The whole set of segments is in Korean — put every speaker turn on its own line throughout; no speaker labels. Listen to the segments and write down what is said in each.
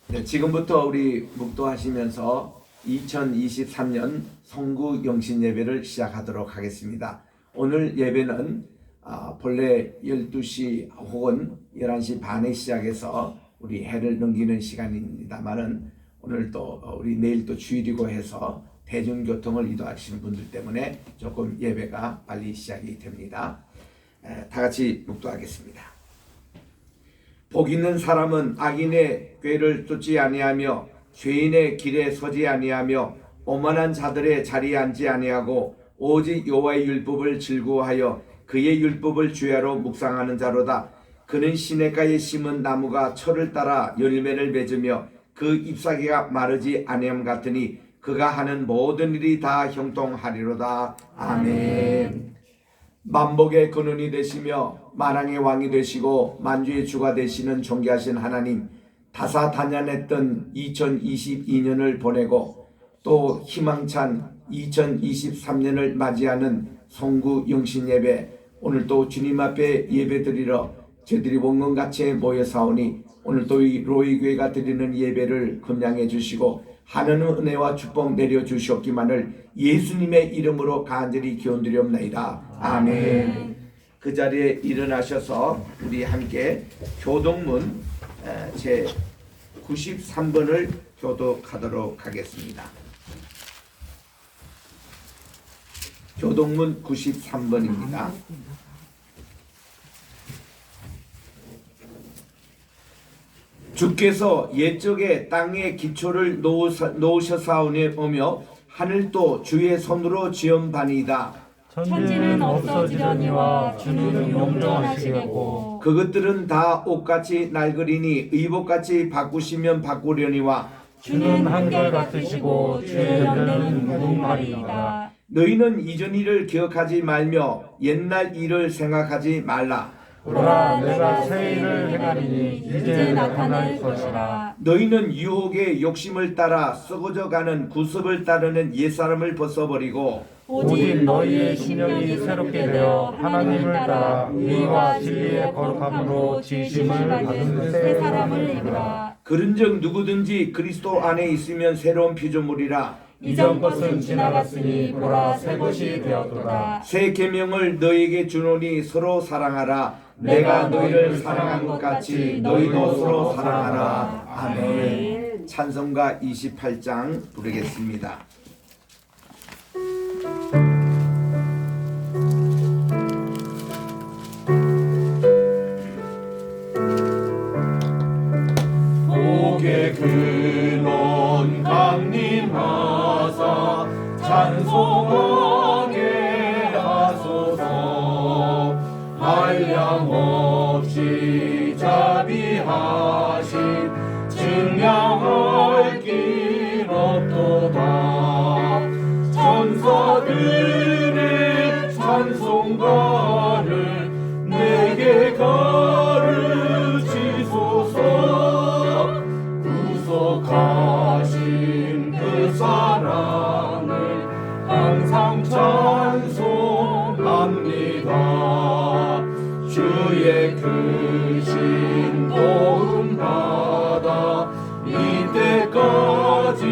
네, 지금부터 우리 묵도하시면서 2023년 성구 영신 예배를 시작하도록 하겠습니다. 오늘 예배는 본래 12시 혹은 11시 반에 시작해서 우리 해를 넘기는 시간입니다만은 오늘 또 우리 내일 또 주일이고 해서 대중교통을 이동하시는 분들 때문에 조금 예배가 빨리 시작이 됩니다. 다 같이 묵도하겠습니다. 복 있는 사람은 악인의 꾀를 쫓지 아니하며 죄인의 길에 서지 아니하며 오만한 자들의 자리에 앉지 아니하고 오직 여호와의 율법을 즐거워하여 그의 율법을 주야로 묵상하는 자로다. 그는 시냇가에 심은 나무가 철을 따라 열매를 맺으며 그 잎사귀가 마르지 아니함 같으니 그가 하는 모든 일이 다 형통하리로다. 아멘. 만복의 근원이 되시며 만왕의 왕이 되시고 만주의 주가 되시는 존귀하신 하나님, 다사다난했던 2022년을 보내고 또 희망찬 2023년을 맞이하는 성구 영신 예배, 오늘 또 주님 앞에 예배드리러 저희들이 원건같이 모여 사오니 오늘 또 이 로이교회가 드리는 예배를 금양해 주시고 하나님의 은혜와 축복 내려 주시옵기만을 예수님의 이름으로 간절히 기원드리옵나이다. 아멘. 그 자리에 일어나셔서 우리 함께 교동문 제 93번을 교독하도록 하겠습니다. 교동문 93번입니다. 주께서 옛적에 땅에 기초를 놓으셨사오며 하늘도 주의 손으로 지은 바니이다.
천지는 없어지려니와 주는 영존하시려고.
그것들은 다 옷같이 낡으리니 의복같이 바꾸시면 바꾸려니와
주는 한결같으시고 주의 연대는 무궁하리이다.
너희는 이전 일을 기억하지 말며 옛날 일을 생각하지 말라.
보라, 내가 새 일을 행하리니 이제 나타날 것이라.
너희는 유혹의 욕심을 따라 썩어져가는 구습을 따르는 옛사람을 벗어버리고
오직 너희의 심령이 새롭게 되어 하나님을 따라 의와 진리의 거룩함으로 지으심을 받은 새 사람을 입으라.
그런즉 누구든지 그리스도 안에 있으면 새로운 피조물이라.
이전 것은 지나갔으니 보라, 새 것이 되었도다.
새 계명을 너희에게 주노니 서로 사랑하라. 내가 너희를 사랑한 것 같이 너희도 서로 사랑하라. 아멘. 찬송가 28장 부르겠습니다.
복의 근원 강림하사 찬송하게 하소서. 한량 없이 자비하신 증량할 길 없도다. 천사들의 찬송가를 내게 가르치소서. 구속하신 그 사랑을 항상 찬송합니다. 주의 크신 도움 받아 이때까지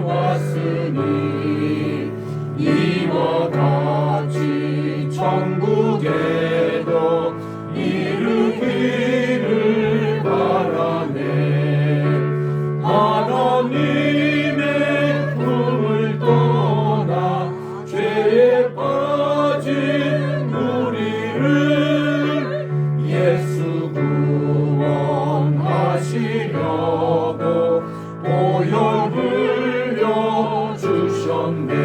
왔으니 이와 같이 천국에도 이르기를 바라네. 하나님의 품을 떠나 죄에 빠진 우리를 예수 구원하시려고 보혈 흘려 주셨네.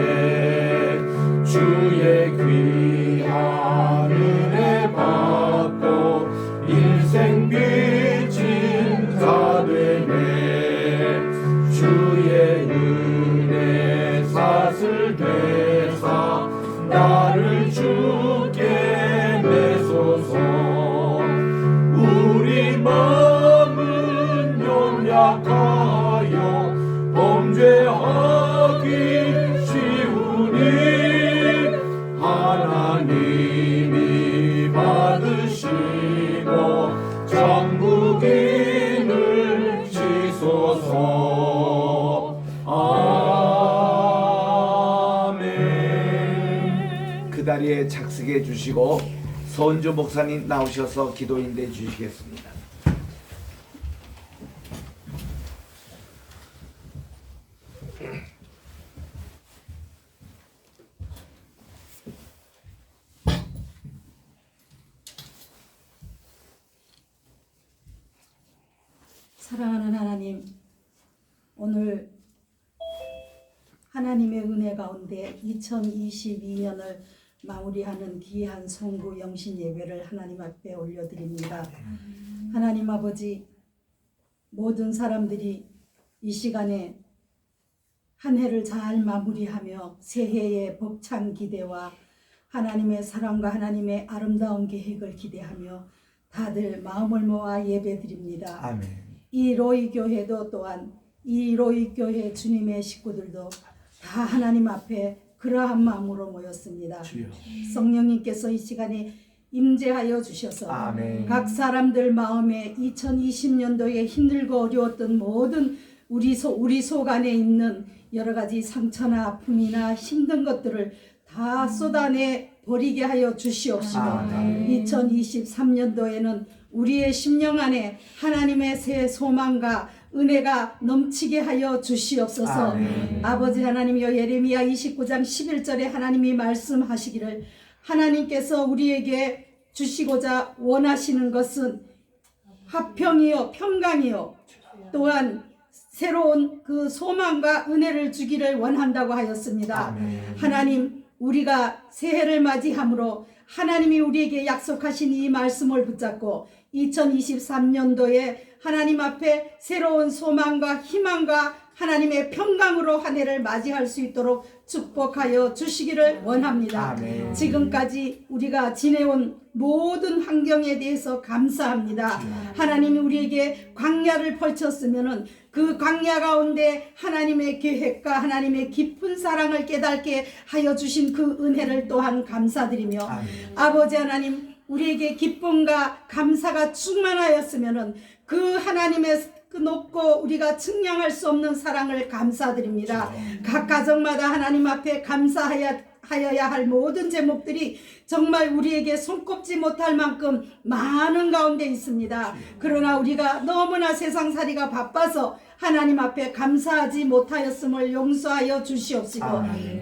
주의 귀한 은혜 받고 일생 빚진 자 되네. 주의 은혜 사슬 되사 나를 주께 내소서. 우리 마음은 연약하여 범죄하기 쉬우니 하나님이 받으시고 천국인을 지소서.
자리에 착석해 주시고 서은주 목사님 나오셔서 기도 인도해 주시겠습니다.
사랑하는 하나님, 오늘 하나님의 은혜 가운데 2022년을 마무리하는 귀한 송구 영신 예배를 하나님 앞에 올려드립니다. 하나님 아버지, 모든 사람들이 이 시간에 한 해를 잘 마무리하며 새해의 벅찬 기대와 하나님의 사랑과 하나님의 아름다운 계획을 기대하며 다들 마음을 모아 예배드립니다.
아멘.
이 로이 교회도 또한 이 로이 교회 주님의 식구들도 다 하나님 앞에 그러한 마음으로 모였습니다.
주여.
성령님께서 이 시간에 임재하여 주셔서
아멘.
각 사람들 마음에 2020년도에 힘들고 어려웠던 모든 우리 속 안에 있는 여러 가지 상처나 아픔이나 힘든 것들을 다 쏟아내 버리게 하여 주시옵시고
아멘.
2023년도에는 우리의 심령 안에 하나님의 새 소망과 은혜가 넘치게 하여 주시옵소서.
아멘.
아버지 하나님이여, 예레미야 29장 11절에 하나님이 말씀하시기를 하나님께서 우리에게 주시고자 원하시는 것은 화평이요 평강이요 또한 새로운 그 소망과 은혜를 주기를 원한다고 하였습니다.
아멘.
하나님, 우리가 새해를 맞이함으로 하나님이 우리에게 약속하신 이 말씀을 붙잡고 2023년도에 하나님 앞에 새로운 소망과 희망과 하나님의 평강으로 한 해를 맞이할 수 있도록 축복하여 주시기를 원합니다.
아멘.
지금까지 우리가 지내온 모든 환경에 대해서 감사합니다. 하나님이 우리에게 광야를 펼쳤으면은 그 광야 가운데 하나님의 계획과 하나님의 깊은 사랑을 깨닫게 하여 주신 그 은혜를 또한 감사드리며
아멘.
아버지 하나님, 우리에게 기쁨과 감사가 충만하였으면은 그 하나님의 그 높고 우리가 측량할 수 없는 사랑을 감사드립니다. 각 가정마다 하나님 앞에 감사하여야 할 모든 제목들이 정말 우리에게 손꼽지 못할 만큼 많은 가운데 있습니다. 그러나 우리가 너무나 세상살이가 바빠서 하나님 앞에 감사하지 못하였음을 용서하여 주시옵시고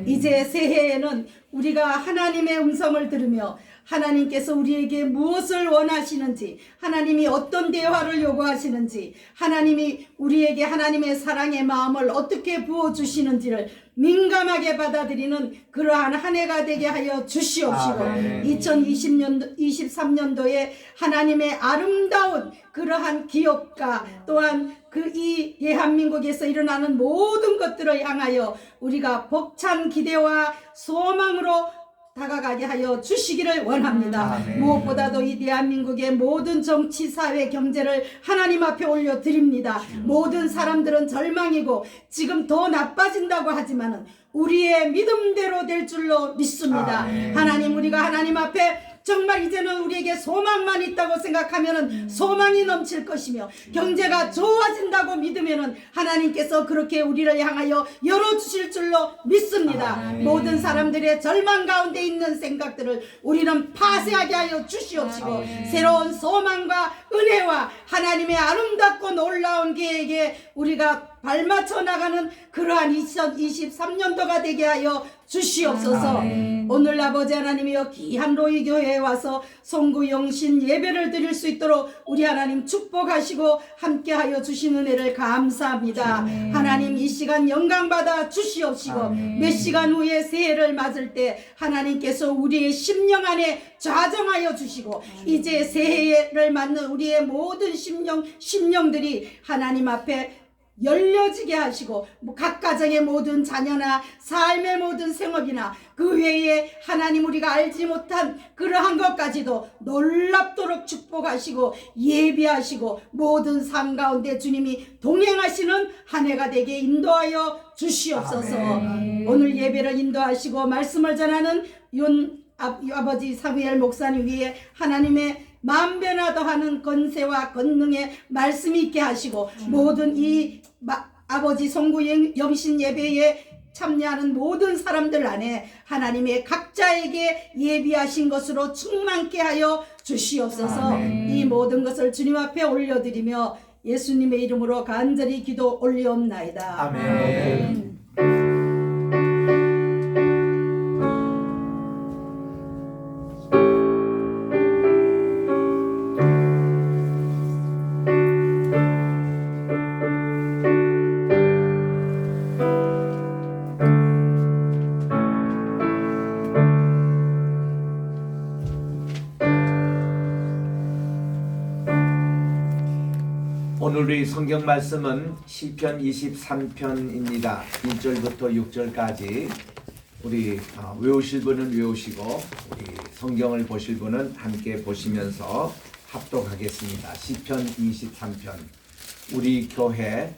이제 새해에는 우리가 하나님의 음성을 들으며 하나님께서 우리에게 무엇을 원하시는지, 하나님이 어떤 대화를 요구하시는지, 하나님이 우리에게 하나님의 사랑의 마음을 어떻게 부어주시는지를 민감하게 받아들이는 그러한 한 해가 되게 하여 주시옵시고 2023년도에 하나님의 아름다운 그러한 기업과 또한 그 이 대한민국에서 일어나는 모든 것들을 향하여 우리가 벅찬 기대와 소망으로 다가가게 하여 주시기를 원합니다.
아멘.
무엇보다도 이 대한민국의 모든 정치, 사회, 경제를 하나님 앞에 올려드립니다. 모든 사람들은 절망이고 지금 더 나빠진다고 하지만은 우리의 믿음대로 될 줄로 믿습니다.
아멘.
하나님, 우리가 하나님 앞에 정말 이제는 우리에게 소망만 있다고 생각하면은 소망이 넘칠 것이며 경제가 좋아진다고 믿으면은 하나님께서 그렇게 우리를 향하여 열어주실 줄로 믿습니다. 모든 사람들의 절망 가운데 있는 생각들을 우리는 파쇄하게 하여 주시옵시고 새로운 소망과 은혜와 하나님의 아름답고 놀라운 계획에 우리가 발맞춰 나가는 그러한 2023년도가 되게 하여 주시옵소서. 오늘 아버지 하나님이여, 귀한 로이 교회에 와서 송구 영신 예배를 드릴 수 있도록 우리 하나님 축복하시고 함께하여 주신 은혜를 감사합니다. 하나님, 이 시간 영광받아 주시옵시고 몇 시간 후에 새해를 맞을 때 하나님께서 우리의 심령 안에 좌정하여 주시고 이제 새해를 맞는 우리의 모든 심령들이 하나님 앞에 열려지게 하시고 각 가정의 모든 자녀나 삶의 모든 생업이나 그 외에 하나님 우리가 알지 못한 그러한 것까지도 놀랍도록 축복하시고 예비하시고 모든 삶 가운데 주님이 동행하시는 한 해가 되게 인도하여 주시옵소서. 오늘 예배를 인도하시고 말씀을 전하는 아버지 사무엘 목사님 위에 하나님의 만변화 더하는 권세와 권능의 말씀이 있게 하시고 모든 이 아버지 송구 영신 예배에 참여하는 모든 사람들 안에 하나님의 각자에게 예비하신 것으로 충만케 하여 주시옵소서.
아멘.
이 모든 것을 주님 앞에 올려드리며 예수님의 이름으로 간절히 기도 올리옵나이다.
아멘. 오늘의 성경 말씀은 시편 23편입니다. 1절부터 6절까지 우리 외우실 분은 외우시고 우리 성경을 보실 분은 함께 보시면서 합독하겠습니다. 시편 23편. 우리 교회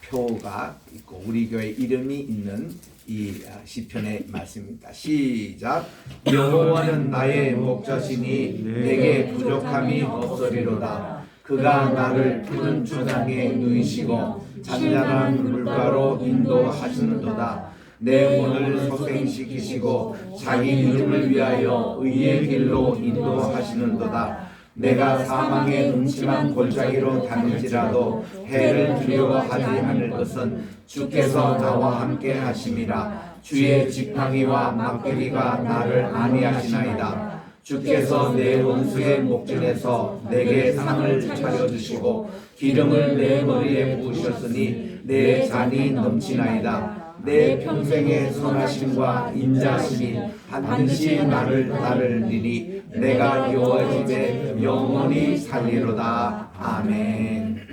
표가 있고 우리 교회 이름이 있는 이 시편의 말씀입니다. 시작. 여호와는 나의 목자시니 내게 부족함이 없으리로다. 그가 나를 푸른 초장에 누이시고 잔잔한 물가로 인도하시는도다. 내魂을 소생시키시고 자기 이름을 위하여 의의 길로 인도하시는도다. 내가 사망의 음침한 골짜기로 다닐지라도 해를 두려워하지 않을 것은 주께서 나와 함께 하심이라. 주의 지팡이와 막대기가 나를 안위하시나이다. 주께서 내 원수의 목전에서 내게 상을 차려주시고 기름을 내 머리에 부으셨으니 내 잔이 넘치나이다. 내 평생의 선하심과 인자심이 반드시 나를 따르리니 내가 여호와 집에 영원히 살리로다. 아멘.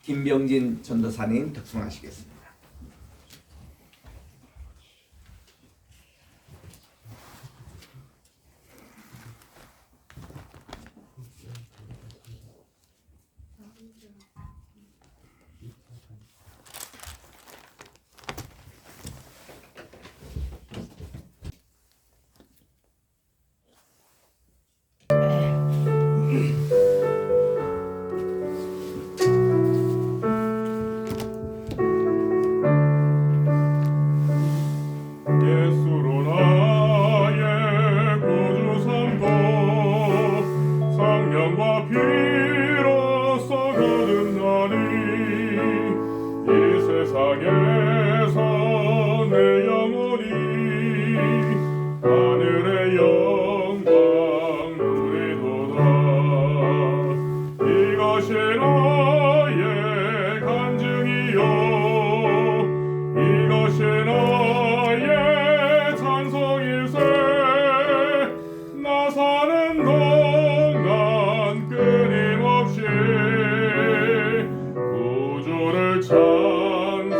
김병진 전도사님 득송하시겠습니다.
예수로 나의 구주 삼고 성령과 피로써 거듭나니 이 세상에서 내 영혼이 하늘의 영광 누리도다. 이것이 나의 간증이요 이것이 나의 찬송일세. 나 사는 동안 끊임없이 구주를 찬송하리로다.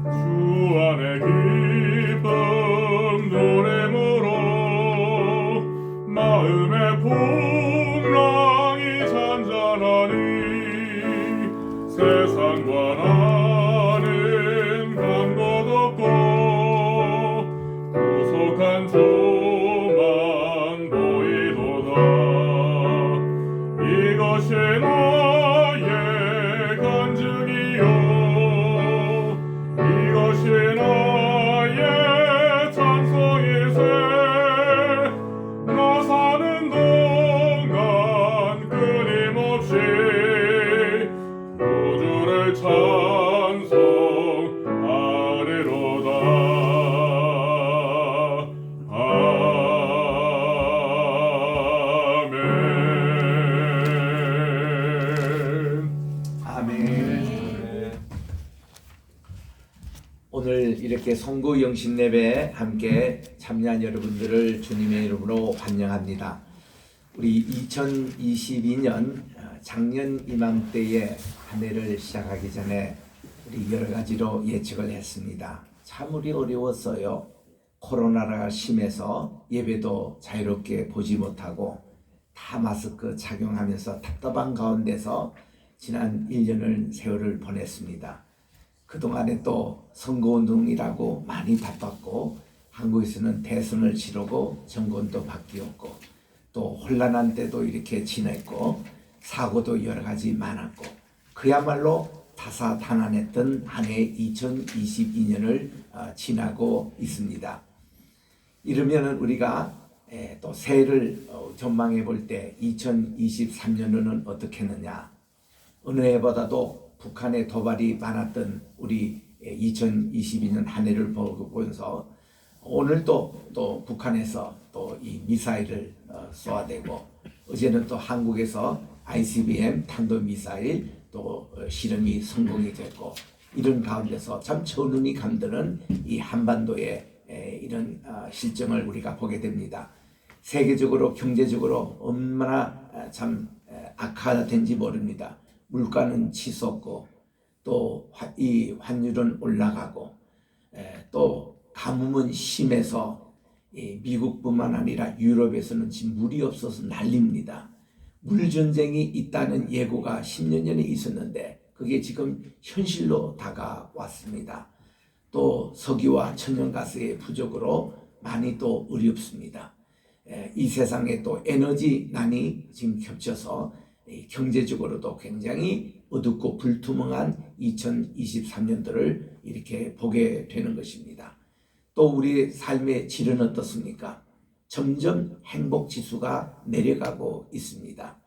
주 안에 기쁨 노래무로 마음의 풍랑이 잔잔하니 세상과 나는 간 곳 없고 구속한 조만 보이도다. 이것이 나의 간증이요 이것이 나의 찬송일세. 나 사는 동안 끊임없이 구주를 찬송하리로다. 아멘.
아멘. 오늘 이렇게 송구 영신 예배에 함께 참여한 여러분들을 주님의 이름으로 환영합니다. 우리 2022년 작년 이맘때에 한 해를 시작하기 전에 우리 여러 가지로 예측을 했습니다. 참 우리 어려웠어요. 코로나가 심해서 예배도 자유롭게 보지 못하고 다 마스크 착용하면서 답답한 가운데서 지난 1년을 세월을 보냈습니다. 그동안에 또 선거운동이라고 많이 바빴고 한국에서는 대선을 치르고 정권도 바뀌었고 또 혼란한 때도 이렇게 지냈고 사고도 여러 가지 많았고 그야말로 다사다난했던 한 해 2022년을 지나고 있습니다. 이러면은 우리가 또 새해를 전망해 볼 때 2023년은 어떻게 했느냐. 어느 해보다도 북한의 도발이 많았던 우리 2022년 한 해를 보면서 오늘 또 북한에서 또 이 미사일을 쏘아대고 어제는 또 한국에서 ICBM 탄도미사일 또 실험이 성공이 됐고 이런 가운데서 참 천운이 감도는 이 한반도의 이런 실정을 우리가 보게 됩니다. 세계적으로 경제적으로 얼마나 참 악화된지 모릅니다. 물가는 치솟고 또 이 환율은 올라가고 또 가뭄은 심해서 미국뿐만 아니라 유럽에서는 지금 물이 없어서 난립니다. 물전쟁이 있다는 예고가 10년 전에 있었는데 그게 지금 현실로 다가왔습니다. 또 석유와 천연가스의 부족으로 많이 또 어렵습니다. 이 세상에 또 에너지난이 지금 겹쳐서 경제적으로도 굉장히 어둡고 불투명한 2023년도를 이렇게 보게 되는 것입니다. 또 우리의 삶의 질은 어떻습니까? 점점 행복 지수가 내려가고 있습니다.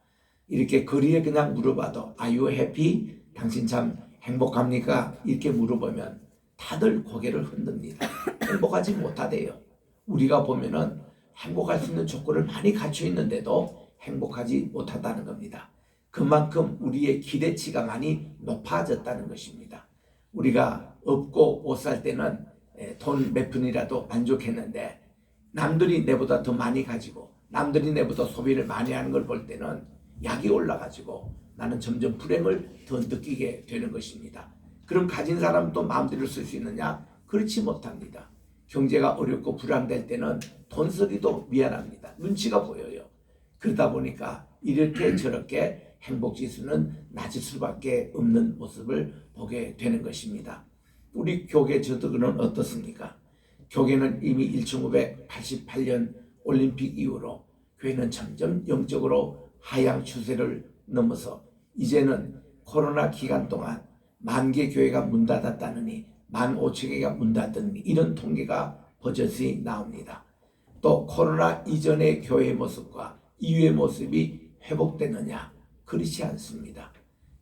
이렇게 거리에 그냥 물어봐도 Are you happy? 당신 참 행복합니까? 이렇게 물어보면 다들 고개를 흔듭니다. 행복하지 못하대요. 우리가 보면은 행복할 수 있는 조건을 많이 갖추어 있는데도 행복하지 못하다는 겁니다. 그만큼 우리의 기대치가 많이 높아졌다는 것입니다. 우리가 없고 못 살 때는 돈 몇 푼이라도 만족했는데 남들이 내보다 더 많이 가지고 남들이 내보다 소비를 많이 하는 걸 볼 때는 약이 올라가지고 나는 점점 불행을 더 느끼게 되는 것입니다. 그럼 가진 사람도 마음대로 쓸 수 있느냐? 그렇지 못합니다. 경제가 어렵고 불안될 때는 돈 쓰기도 미안합니다. 눈치가 보여요. 그러다 보니까 이렇게 저렇게 행복지수는 낮을 수밖에 없는 모습을 보게 되는 것입니다. 우리 교계 저들은 어떻습니까? 교계는 이미 1988년 올림픽 이후로 교회는 점점 영적으로 하향 추세를 넘어서 이제는 코로나 기간 동안 10,000개 교회가 문 닫았다느니 15,000개가 문 닫았다느니 이런 통계가 버젓이 나옵니다. 또 코로나 이전의 교회의 모습과 이후의 모습이 회복되느냐? 그렇지 않습니다.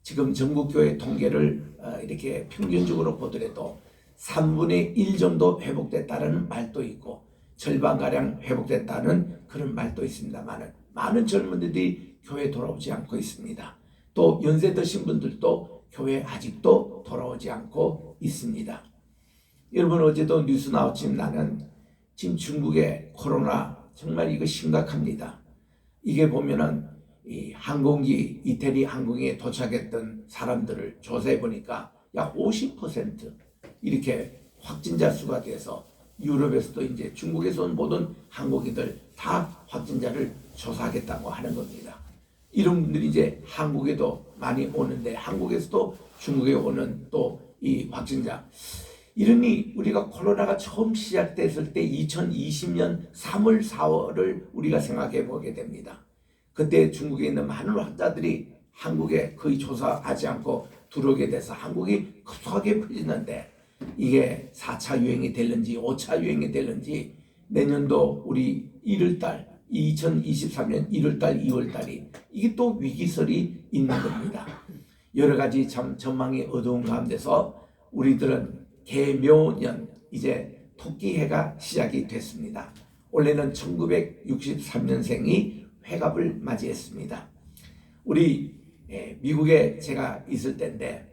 지금 전국교회 통계를 이렇게 평균적으로 보더라도 3분의 1 정도 회복됐다는 말도 있고 절반가량 회복됐다는 그런 말도 있습니다만 많은 젊은이들이 교회에 돌아오지 않고 있습니다. 또 연세 드신 분들도 교회에 아직도 돌아오지 않고 있습니다. 여러분 어제도 뉴스 나왔지만 나는 지금 중국의 코로나 정말 이거 심각합니다. 이게 보면은 이 항공기 이태리 항공기에 도착했던 사람들을 조사해 보니까 약 50% 이렇게 확진자 수가 돼서 유럽에서도 이제 중국에서 온 모든 항공기들 다 확진자를 조사하겠다고 하는 겁니다. 이런 분들이 이제 한국에도 많이 오는데 한국에서도 중국에 오는 또 이 확진자 이러니 우리가 코로나가 처음 시작됐을 때 2020년 3월 4월을 우리가 생각해 보게 됩니다. 그때 중국에 있는 많은 환자들이 한국에 거의 조사하지 않고 들어오게 돼서 한국이 급속하게 퍼지는데 이게 4차 유행이 될는지 5차 유행이 될는지 내년도 우리 1월달 2023년 1월달 2월달이 이게 또 위기설이 있는 겁니다. 여러 가지 참 전망이 어두운 가운데서 우리들은 개묘년 이제 토끼해가 시작이 됐습니다. 올해는 1963년생이 회갑을 맞이했습니다. 우리 미국에 제가 있을 때인데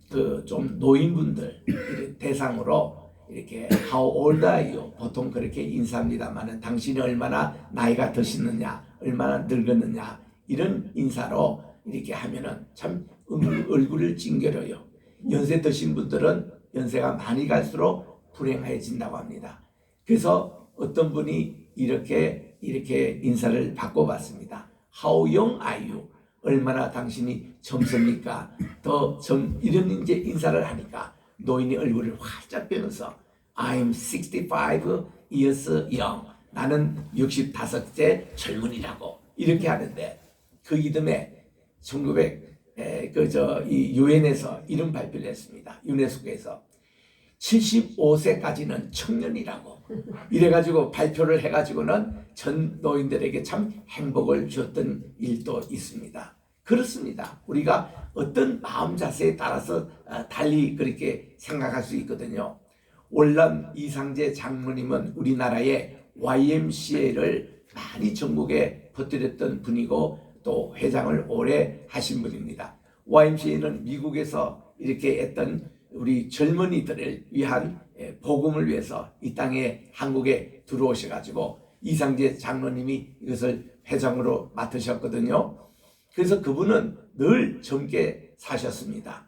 그 좀 노인분들 대상으로 이렇게 How old are you? 보통 그렇게 인사합니다만은 당신이 얼마나 나이가 드시느냐, 얼마나 늙었느냐 이런 인사로 이렇게 하면은 참 얼굴을 찡그려요. 연세 드신 분들은 연세가 많이 갈수록 불행해진다고 합니다. 그래서 어떤 분이 이렇게 인사를 바꿔봤습니다. How young are you? 얼마나 당신이 젊습니까? 이런 이제 인사를 하니까 노인의 얼굴을 활짝 펴면서 I'm 65 years young. 나는 65세 젊은이라고 이렇게 하는데 그 이듬해 1900이 유엔에서 이런 발표를 했습니다. 유네스코에서 75세까지는 청년이라고 이래가지고 발표를 해가지고는 전 노인들에게 참 행복을 주었던 일도 있습니다. 그렇습니다. 우리가 어떤 마음 자세에 따라서 달리 그렇게 생각할 수 있거든요. 월남 이상재 장로님은 우리나라의 YMCA를 많이 전국에 퍼뜨렸던 분이고 또 회장을 오래 하신 분입니다. YMCA는 미국에서 이렇게 했던 우리 젊은이들을 위한 복음을 위해서 이 땅에 한국에 들어오셔가지고 이상재 장로님이 이것을 회장으로 맡으셨거든요. 그래서 그분은 늘 젊게 사셨습니다.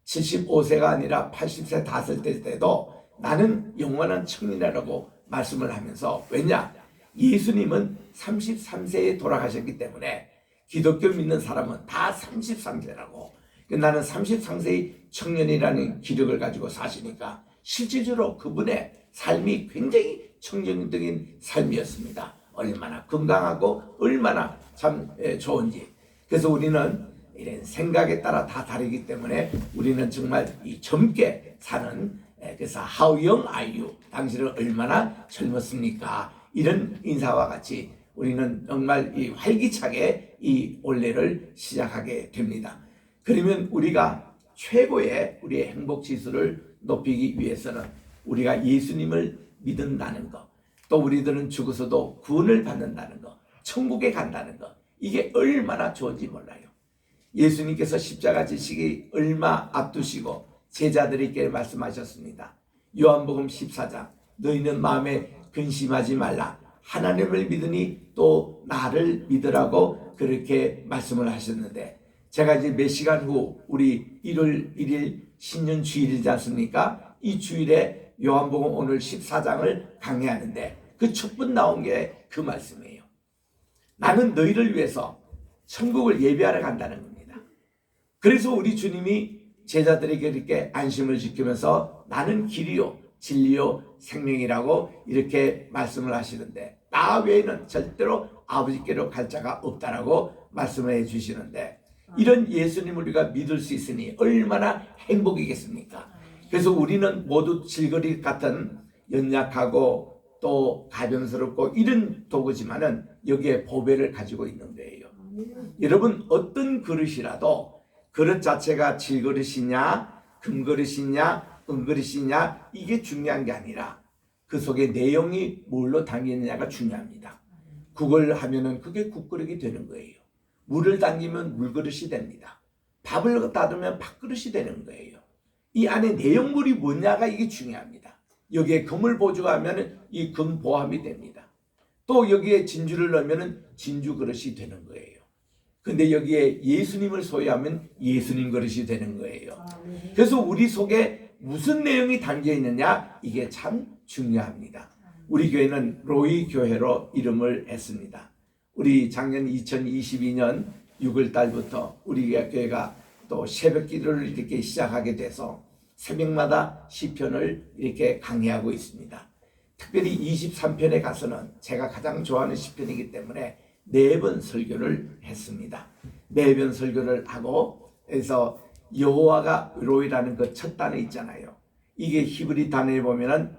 75세가 아니라 80세 닿았을 때도 나는 영원한 청년이라고 말씀을 하면서, 왜냐? 예수님은 33세에 돌아가셨기 때문에 기독교 믿는 사람은 다 33세라고. 나는 33세의 청년이라는 기력을 가지고 사시니까 실질적으로 그분의 삶이 굉장히 청정적인 삶이었습니다. 얼마나 건강하고 얼마나 참 좋은지. 그래서 우리는 이런 생각에 따라 다 다르기 때문에 우리는 정말 이 젊게 사는, 그래서 How young are you? 당신은 얼마나 젊었습니까? 이런 인사와 같이 우리는 정말 이 활기차게 이 올해를 시작하게 됩니다. 그러면 우리가 최고의 우리의 행복 지수를 높이기 위해서는 우리가 예수님을 믿는다는 것, 또 우리들은 죽어서도 구원을 받는다는 것, 천국에 간다는 것, 이게 얼마나 좋은지 몰라요. 예수님께서 십자가 지시기 얼마 앞두시고 제자들에게 말씀하셨습니다. 요한복음 14장, 너희는 마음에 근심하지 말라. 하나님을 믿으니 또 나를 믿으라고 그렇게 말씀을 하셨는데, 제가 이제 몇 시간 후 우리 1월 1일 신년 주일이지 않습니까? 이 주일에 요한복음 오늘 14장을 강의하는데 그 첫 번 나온 게 그 말씀이에요. 나는 너희를 위해서 천국을 예배하러 간다는 겁니다. 그래서 우리 주님이 제자들에게 이렇게 안심을 지키면서 나는 길이요 진리요 생명이라고 이렇게 말씀을 하시는데, 나 외에는 절대로 아버지께로 갈 자가 없다라고 말씀을 해주시는데, 이런 예수님을 우리가 믿을 수 있으니 얼마나 행복이겠습니까? 그래서 우리는 모두 질거리 같은 연약하고 또 가변스럽고 이런 도구지만은 여기에 보배를 가지고 있는 거예요. 여러분, 어떤 그릇이라도 그릇 자체가 질그릇이냐 금그릇이냐 은그릇이냐 이게 중요한 게 아니라 그 속에 내용이 뭘로 담기느냐가 중요합니다. 국을 하면은 그게 국그릇이 되는 거예요. 물을 담기면 물그릇이 됩니다. 밥을 닫으면 밥그릇이 되는 거예요. 이 안에 내용물이 뭐냐가 이게 중요합니다. 여기에 금을 보조하면 이 금 보함이 됩니다. 또 여기에 진주를 넣으면 진주 그릇이 되는 거예요. 근데 여기에 예수님을 소유하면 예수님 그릇이 되는 거예요. 그래서 우리 속에 무슨 내용이 담겨 있느냐, 이게 참 중요합니다. 우리 교회는 로이 교회로 이름을 했습니다. 우리 작년 2022년 6월 달부터 우리 교회가 또 새벽 기도를 이렇게 시작하게 돼서 새벽마다 시편을 이렇게 강의하고 있습니다. 특별히 23편에 가서는 제가 가장 좋아하는 시편이기 때문에 4번 설교를 했습니다. 4번 설교를 하고, 그래서 여호와가 로이라는 그 첫 단어 있잖아요. 이게 히브리 단어에 보면은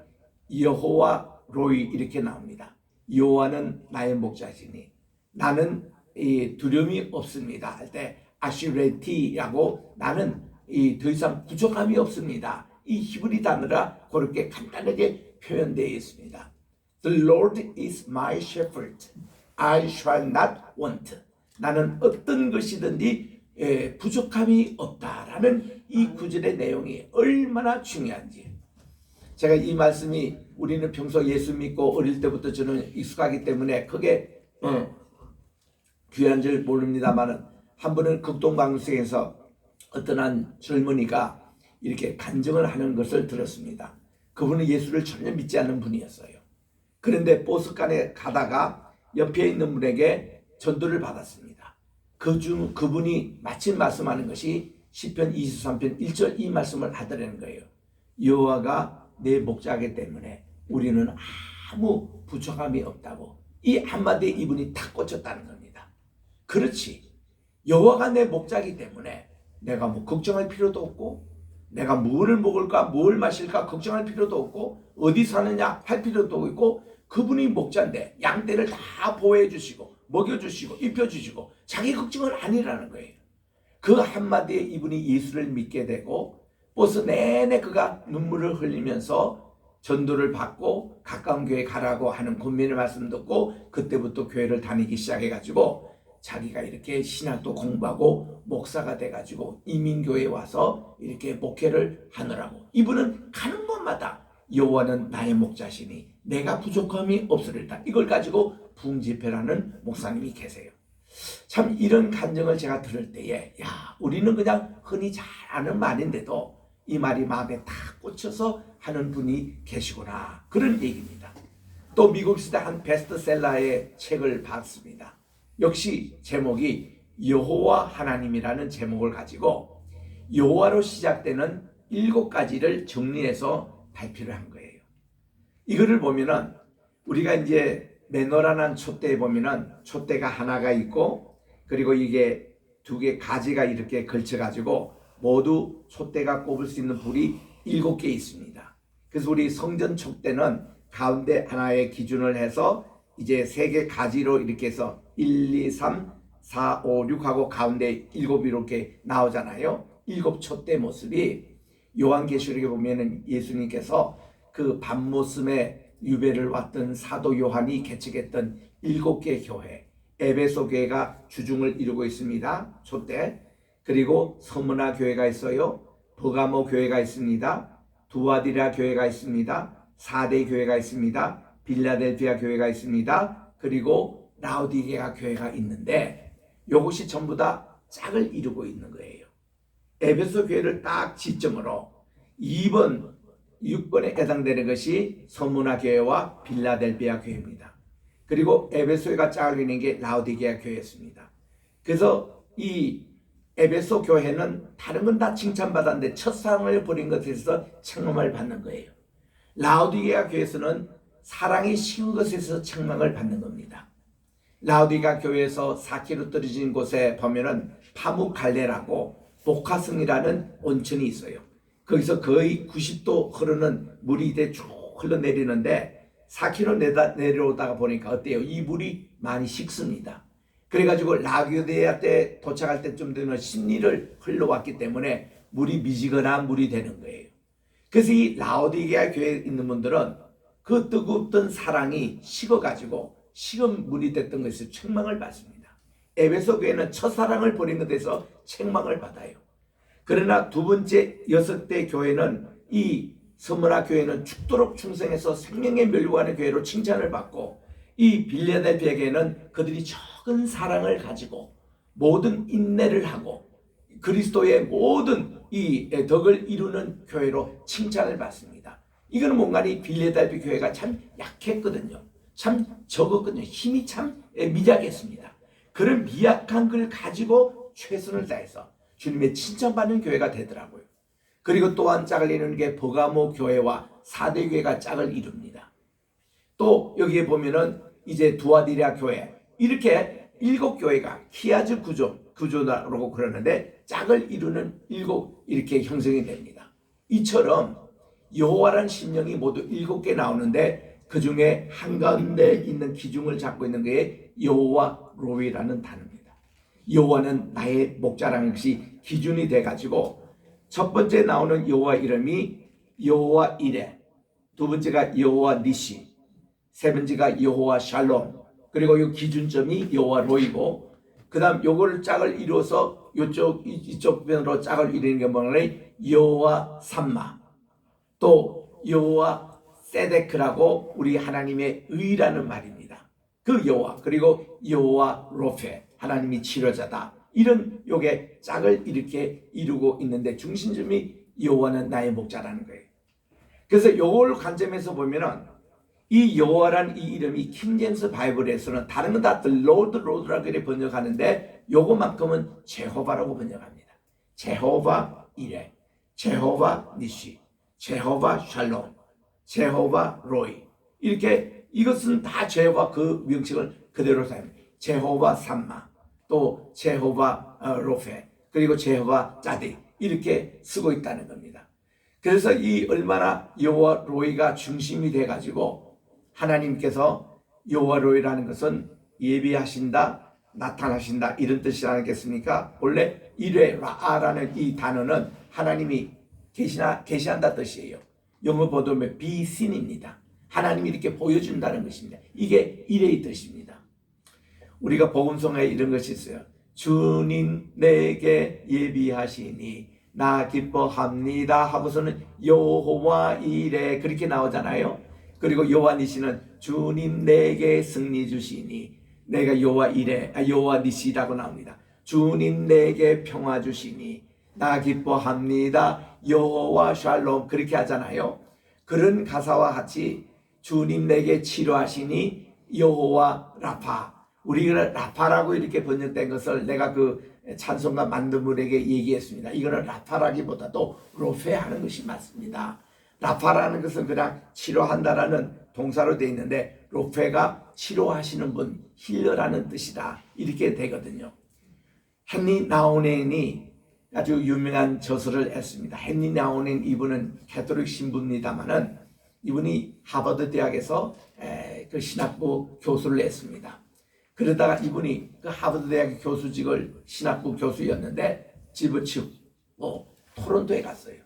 여호와 로이 이렇게 나옵니다. 여호와는 나의 목자시니 나는 이 두려움이 없습니다 할 때 아시레티라고, 나는 이 더 이상 부족함이 없습니다. 이 히브리 단어라 그렇게 간단하게 표현되어 있습니다. The Lord is my shepherd. I shall not want. 나는 어떤 것이든지 부족함이 없다라는 이 구절의 내용이 얼마나 중요한지. 제가 이 말씀이 우리는 평소 예수 믿고 어릴 때부터 저는 익숙하기 때문에 크게 귀한 줄 모릅니다만은, 한 번은 극동방송에서 어떤 한 젊은이가 이렇게 간증을 하는 것을 들었습니다. 그분은 예수를 전혀 믿지 않는 분이었어요. 그런데 버스간에 가다가 옆에 있는 분에게 전도를 받았습니다. 그분이 마침 말씀하는 것이 시편 23편 1절 이 말씀을 하더라는 거예요. 여호와가 내 목자이기 때문에 우리는 아무 부족함이 없다고 이 한마디에 이분이 탁 꽂혔다는 겁니다. 그렇지, 여호와가 내 목자이기 때문에 내가 뭐 걱정할 필요도 없고 내가 무엇을 먹을까 뭘 마실까 걱정할 필요도 없고 어디 사느냐 할 필요도 없고 그분이 목자인데 양떼를 다 보호해 주시고 먹여주시고 입혀주시고 자기 걱정은 아니라는 거예요. 그 한마디에 이분이 예수를 믿게 되고 버스 내내 그가 눈물을 흘리면서 전도를 받고 가까운 교회 가라고 하는 권면의 말씀 듣고 그때부터 교회를 다니기 시작해가지고 자기가 이렇게 신학도 공부하고 목사가 돼가지고 이민교회에 와서 이렇게 목회를 하느라고 이분은 가는 곳마다 여호와는 나의 목자시니 내가 부족함이 없으리다 이걸 가지고 부흥집회라는 목사님이 계세요. 참 이런 간증을 제가 들을 때에 야 우리는 그냥 흔히 잘 아는 말인데도 이 말이 마음에 탁 꽂혀서 하는 분이 계시구나 그런 얘기입니다. 또 미국에서 한 베스트셀러의 책을 봤습니다. 역시 제목이 여호와 하나님이라는 제목을 가지고 여호와로 시작되는 7가지를 정리해서 발표를 한 거예요. 이거를 보면은 우리가 이제 메노라는 촛대에 보면은 촛대가 하나가 있고 그리고 이게 2개 가지가 이렇게 걸쳐가지고 모두 촛대가 꼽을 수 있는 불이 7개 있습니다. 그래서 우리 성전 촛대는 가운데 하나의 기준을 해서 이제 3개 가지로 이렇게 해서 1, 2, 3, 4, 5, 6하고 가운데 7이 이렇게 나오잖아요. 7 촛대 모습이 요한계시록에 보면은 예수님께서 그 밤모습에 유배를 왔던 사도 요한이 개척했던 7개 교회 에베소 교회가 주중을 이루고 있습니다. 촛대. 그리고 서문화 교회가 있어요. 버가모 교회가 있습니다. 두아디라 교회가 있습니다. 사대 교회가 있습니다. 빌라델피아 교회가 있습니다. 그리고 라우디게아 교회가 있는데 이것이 전부 다 짝을 이루고 있는 거예요. 에베소 교회를 딱 지점으로 2번, 6번에 해당되는 것이 서문화 교회와 빌라델피아 교회입니다. 그리고 에베소가 짝을 이루는 게 라우디게아 교회였습니다. 그래서 이 에베소 교회는 다른 건 다 칭찬받았는데 첫사랑을 버린 것에 있어서 책망을 받는 거예요. 라우디게아 교회에서는 사랑이 식은 것에 있어서 책망을 받는 겁니다. 라우디게아 교회에서 4km 떨어진 곳에 보면은 파무갈레라고 복화성이라는 온천이 있어요. 거기서 거의 90도 흐르는 물이 이제 쭉 흘러내리는데 4km 내려오다가 보니까 어때요? 이 물이 많이 식습니다. 그래가지고 라우디게아 때 도착할 때쯤 되면 심리를 흘러왔기 때문에 물이 미지근한 물이 되는 거예요. 그래서 이 라우디게아 교회에 있는 분들은 그 뜨겁던 사랑이 식어가지고 식은 물이 됐던 것에서 책망을 받습니다. 에베소 교회는 첫사랑을 버린 것에 대해서 책망을 받아요. 그러나 2번째 6대 교회는 이 서문화 교회는 죽도록 충성해서 생명의 멸류관의 교회로 칭찬을 받고 이 빌라델피아 교회는 그들이 적은 사랑을 가지고 모든 인내를 하고 그리스도의 모든 이 덕을 이루는 교회로 칭찬을 받습니다. 이거는 뭔가 이 빌라델피아 교회가 참 약했거든요. 참 적었거든요. 힘이 참 미약했습니다. 그런 미약한 걸 가지고 최선을 다해서 주님의 칭찬받는 교회가 되더라고요. 그리고 또한 짝을 이루는 게 버가모 교회와 사대 교회가 짝을 이룹니다. 또 여기에 보면은 이제 두아디라 교회 이렇게 7교회가 키아즈 구조라고 그러는데 짝을 이루는 7 이렇게 형성이 됩니다. 이처럼 여호와라는 신령이 모두 7개 나오는데 그 중에 한가운데 있는 기둥을 잡고 있는 게 여호와 로이라는 단어입니다. 여호와는 나의 목자라는 것이 기준이 돼가지고 첫 번째 나오는 여호와 이름이 여호와 이레, 2번째가 여호와 니시, 3번째가 여호와 샬롬, 그리고 이 기준점이 여호와 로이고 그 다음 요걸 짝을 이루어서 이쪽 편으로 짝을 이루는 게 뭐냐면 여호와 삼마, 또 여호와 세데크라고 우리 하나님의 의라는 말입니다. 그 여호와 그리고 여호와 로페 하나님이 치료자다. 이런 요게 짝을 이렇게 이루고 있는데 중심점이 여호와는 나의 목자라는 거예요. 그래서 요걸 관점에서 보면은 이 여호와란 이 이름이 킹제임스 바이블에서는 다른 건 다 The Lord, Lord라고 이렇게 번역하는데 요거만큼은 제호바라고 번역합니다. 제호바 이레, 제호바 니시, 제호바 샬롬, 제호바 로이. 이렇게 이것은 다 제호바 그 명칭을 그대로 사용합니다. 제호바 삼마, 또 제호바 로페, 그리고 제호바 짜디 이렇게 쓰고 있다는 겁니다. 그래서 이 얼마나 여호와 로이가 중심이 돼가지고 하나님께서 여호와 로이라는 것은 예비하신다, 나타나신다 이런 뜻이 아니겠습니까? 원래 이레 라아라는 이 단어는 하나님이 계시한다 뜻이에요. 영어 보도면 be seen입니다. 하나님이 이렇게 보여준다는 것입니다. 이게 이레의 뜻입니다. 우리가 복음성에 이런 것이 있어요. 주님 내게 예비하시니 나 기뻐합니다 하고서는 여호와 이레 그렇게 나오잖아요. 그리고 요한이시는 주님 내게 승리 주시니 내가 여호와 이레 여호와 니시라고 나옵니다. 주님 내게 평화 주시니 나 기뻐합니다 여호와 샬롬 그렇게 하잖아요. 그런 가사와 같이 주님 내게 치료하시니 여호와 라파. 우리가 라파라고 이렇게 번역된 것을 내가 그 찬송가 만든 분에게 얘기했습니다. 이거는 라파라기보다도 로페하는 것이 맞습니다. 라파라는 것은 그냥 치료한다라는 동사로 되어 있는데 로페가 치료하시는 분, 힐러라는 뜻이다. 이렇게 되거든요. 헨리 나우넨이 아주 유명한 저서를 했습니다. 헨리 나우넨 이분은 캐톨릭 신부입니다만은 이분이 하버드 대학에서 그 신학부 교수를 했습니다. 그러다가 이분이 그 하버드 대학 교수직을 신학부 교수였는데 집을 치우고 토론토에 갔어요.